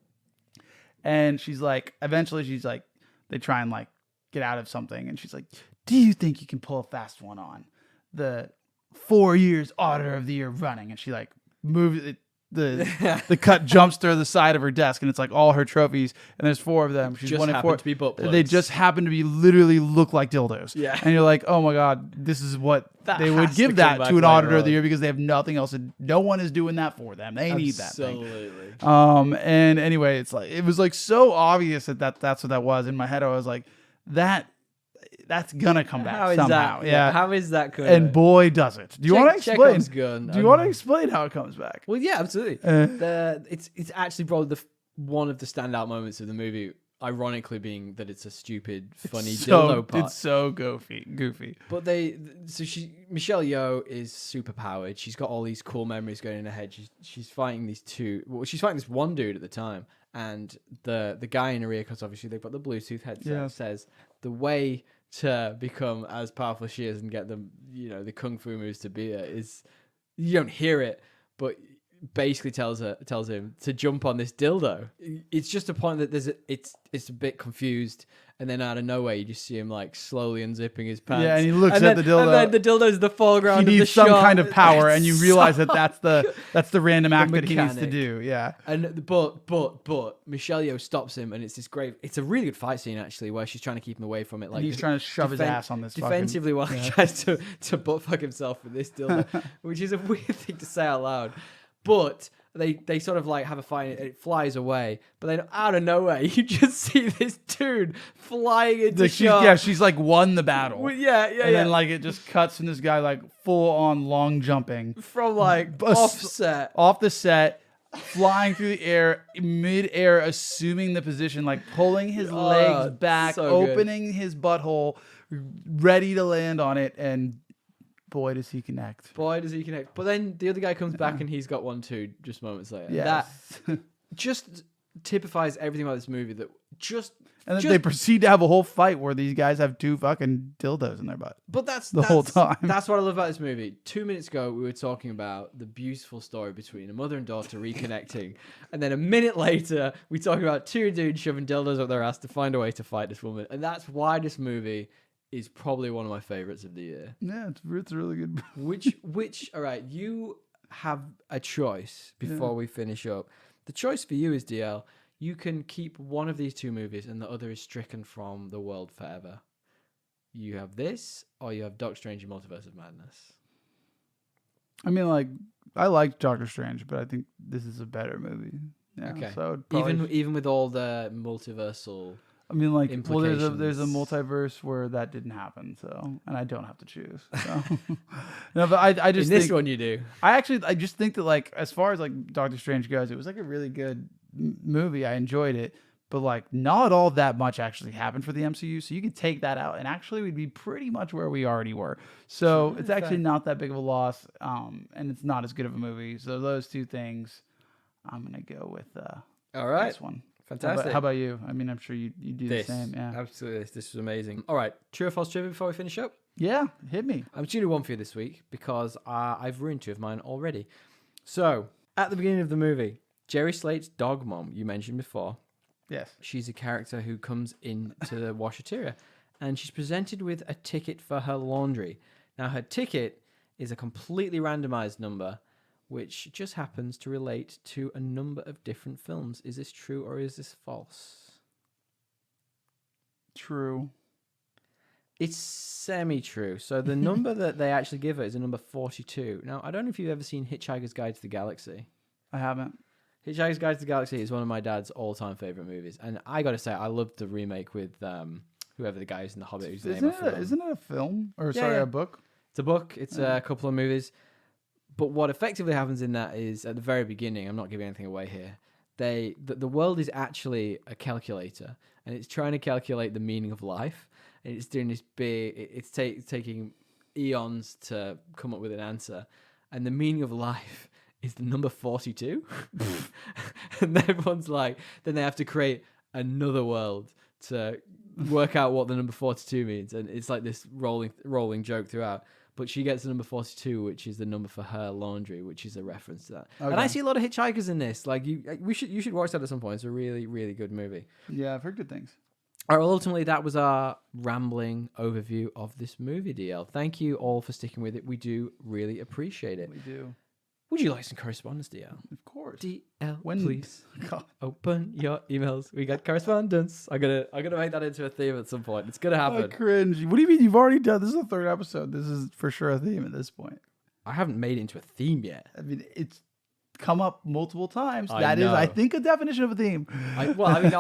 And she's like, eventually she's like, they try and like get out of something, and she's like, "Do you think you can pull a fast one on the 4 years auditor of the year running?" And she like moves it. The cut jumps through the side of her desk, and it's like all her trophies, and there's 4 of them. She's just one in 4. happened to be butt plugs. They just happen to be literally look like dildos. Yeah. And you're like, oh my god, this is what That they would has give to that come back to an later auditor of on. the year, because they have nothing else. And no one is doing that for them. They need that thing. Absolutely. And anyway, it's like it was like so obvious that's what that was. In my head, I was like, that's gonna come back How is somehow. that? Yeah. How is that good? And boy, does it. Do you want to explain? Chekhov's gun. Do you want to explain how it comes back? Well, yeah, absolutely. It's actually probably one of the standout moments of the movie. Ironically, being that it's a stupid, funny dildo part. It's so goofy. But Michelle Yeoh is super powered. She's got all these cool memories going in her head. She's fighting these two. Well, she's fighting this one dude at the time, and the guy in her ear, because obviously they've got the Bluetooth headset, says the way to become as powerful as she is and get them, the kung fu moves to beat her is, you don't hear it, but basically tells him to jump on this dildo. It's just a point that it's a bit confused, and then out of nowhere you just see him like slowly unzipping his pants. Yeah, and he looks at the dildo. And then the dildo's the foreground. He of needs the some shot. kind of power, and you realize So that's the random act that he needs to mechanic. do. Yeah. And but Michelle Yeoh stops him, and it's this great. It's a really good fight scene actually, where she's trying to keep him away from it. Like And he's trying to shove his ass on this defensively while he tries to butt fuck himself with this dildo, which is a weird thing to say out loud. But they sort of like have a fight, and it flies away. But then out of nowhere, you just see this dude flying into shot. She's like won the battle. Well, yeah. And then like it just cuts from this guy like full on long jumping From like offset. off the set, flying through the air, mid-air, assuming the position, like pulling his legs back, so good. opening his butthole, ready to land on it, and boy does he connect. But then the other guy comes back and he's got one too, just moments later. Yes. That just typifies everything about this movie. And then they proceed to have a whole fight where these guys have 2 fucking dildos in their butt. But that's whole time. That's what I love about this movie. 2 minutes ago, we were talking about the beautiful story between a mother and daughter reconnecting, and then a minute later, we talking about 2 dudes shoving dildos up their ass to find a way to fight this woman. And that's why this movie is probably one of my favorites of the year. Yeah, it's really good. Which, all right, you have a choice before we finish up. The choice for you is, DL, you can keep one of these 2 movies and the other is stricken from the world forever. You have this, or you have Doctor Strange and Multiverse of Madness. I mean, like, I liked Doctor Strange, but I think this is a better movie. Yeah, Okay. So Even with all the multiversal... I mean, like, well, there's a implications. multiverse where that didn't happen, so, and I don't have to choose. So. No, but I just In this think, one you do. I just think that, like, as far as like Doctor Strange goes, it was like a really good movie. I enjoyed it, but like not all that much actually happened for the MCU, so you could take that out, and actually we'd be pretty much where we already were. So it's actually not that big of a loss, and it's not as good of a movie. So those 2 things, I'm gonna go with All right. this one. Fantastic. How about you? I mean, I'm sure you do the same. Yeah. Absolutely. This was amazing. All right. True or false trivia before we finish up? Yeah, hit me. I'm choosing one for you this week because I've ruined 2 of mine already. So, at the beginning of the movie, Jerry Slate's dog mom, you mentioned before. Yes. She's a character who comes into the washateria, and she's presented with a ticket for her laundry. Now, her ticket is a completely randomized number, which just happens to relate to a number of different films. Is this true or is this false? True. It's semi-true. So the number that they actually give her is a number 42. Now, I don't know if you've ever seen Hitchhiker's Guide to the Galaxy. I haven't. Hitchhiker's Guide to the Galaxy is one of my dad's all-time favorite movies, and I gotta say, I loved the remake with whoever the guy is in The Hobbit. Whose name I've forgotten. Isn't it a film or Yeah. a book? It's a book. It's a couple of movies. But what effectively happens in that is at the very beginning, I'm not giving anything away here. The world is actually a calculator, and it's trying to calculate the meaning of life. And it's doing this big. It's taking eons to come up with an answer, and the meaning of life is the number 42. And everyone's like, then they have to create another world to work out what the number 42 means, and it's like this rolling joke throughout. But she gets the number 42, which is the number for her laundry, which is a reference to that. Okay. And I see a lot of hitchhikers in this. Like you should watch that at some point. It's a really, really good movie. Yeah, I've heard good things. All right, well, ultimately, that was our rambling overview of this movie, DL. Thank you all for sticking with it. We do really appreciate it. We do. Would you like some correspondence, DL? Of course. DL, please God. open your emails. We got correspondence. I'm gonna make that into a theme at some point. It's gonna happen. I cringe. What do you mean? You've already done. This is the third episode. This is for sure a theme at this point. I haven't made it into a theme yet. I mean, it's come up multiple times. I That is, know. I think, a definition of a theme. I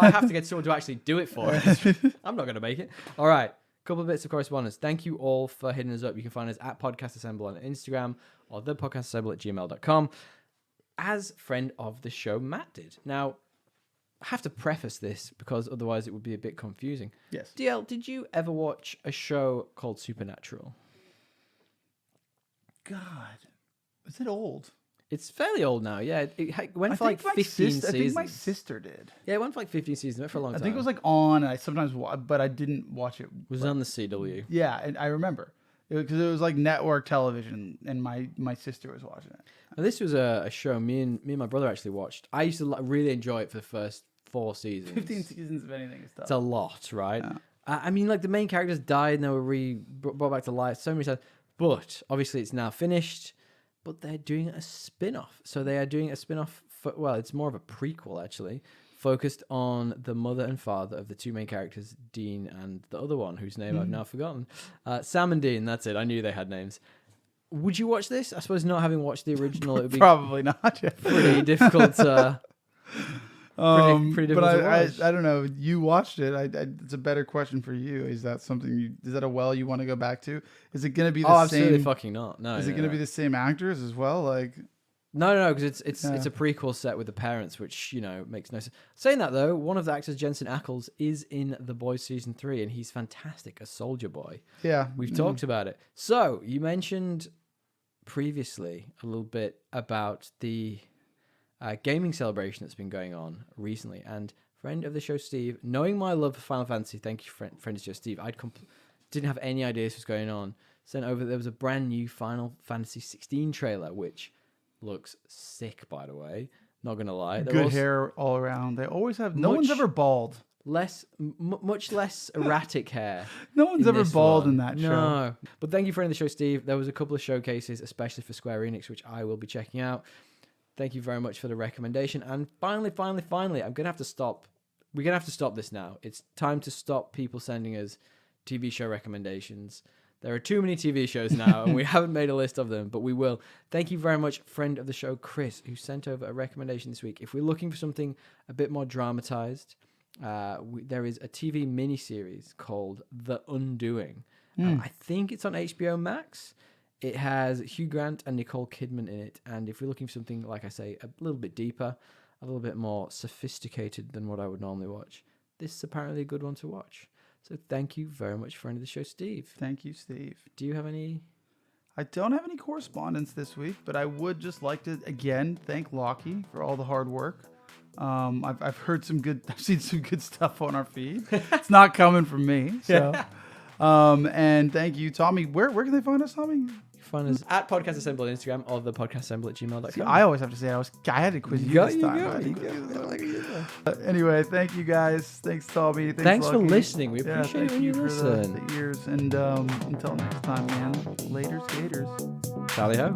have to get someone to actually do it for us. I'm not gonna make it. All right. Couple of bits of correspondence. Thank you all for hitting us up. You can find us at Podcast Assemble on Instagram or thepodcastassemble@gmail.com. As friend of the show, Matt did. Now, I have to preface this because otherwise it would be a bit confusing. Yes. DL, did you ever watch a show called Supernatural? God, is it old? It's fairly old now, yeah. It went for like 15 seasons. I think my sister did. Yeah, it went for like 15 seasons. It went for a long time. I think it was like on. I sometimes, but I didn't watch it. It was on the CW. Yeah, and I remember because it was like network television, and my sister was watching it. Now, this was a show me and my brother actually watched. I used to really enjoy it for the first 4 seasons. 15 seasons of anything is tough. It's a lot, right? Yeah. I mean, like the main characters died and they were brought back to life so many times. But obviously, it's now finished. But they're doing a spin-off. So they are doing a spin-off. Well, it's more of a prequel actually, focused on the mother and father of the two main characters, Dean and the other one, whose name I've now forgotten. Sam and Dean. That's it. I knew they had names. Would you watch this? I suppose not having watched the original, it would be probably not. pretty difficult. Pretty difficult but to watch. I don't know. You watched it. It's a better question for you. Is that something? Is that a well you want to go back to? Is it going to be the same? Absolutely fucking not. No. Is it going to be the same actors as well? Like, no, because it's a prequel set with the parents, which makes no sense. Saying that though, one of the actors, Jensen Ackles, is in The Boys season 3, and he's fantastic as Soldier Boy. Yeah, we've talked about it. So you mentioned previously a little bit about the gaming celebration that's been going on recently, and friend of the show Steve, knowing my love for Final Fantasy, thank you friend of the show Steve, didn't have any idea this was going on, sent over there was a brand new Final Fantasy 16 trailer, which looks sick, by the way, not gonna lie. Good hair all around. They always have. No one's ever bald. Much less erratic hair. No one's ever bald in that show. No. But thank you for the show, Steve. There was a couple of showcases, especially for Square Enix, which I will be checking out. Thank you very much for the recommendation. And finally, I'm gonna have to stop. We're gonna have to stop this now. It's time to stop people sending us TV show recommendations. There are too many TV shows now, and we haven't made a list of them, but we will. Thank you very much, friend of the show, Chris, who sent over a recommendation this week. If we're looking for something a bit more dramatized, there is a TV miniseries called The Undoing. I think it's on HBO Max. It has Hugh Grant and Nicole Kidman in it. And if you're looking for something, like I say, a little bit deeper, a little bit more sophisticated than what I would normally watch, this is apparently a good one to watch. So thank you very much, friend of the show, Steve. Thank you, Steve. Do you have any? I don't have any correspondence this week, but I would just like to, again, thank Lockie for all the hard work. I've seen some good stuff on our feed. It's not coming from me. So, and thank you, Tommy. Where can they find us, Tommy? Find us at Podcast Assemble on Instagram or thepodcastassemble@gmail.com. See, I always have to say I had to quiz you this time. Anyway, thank you guys. Thanks, Tommy. Thanks for listening. We appreciate it when you listen. The ears. And until next time, man. Later, skaters. Tally ho.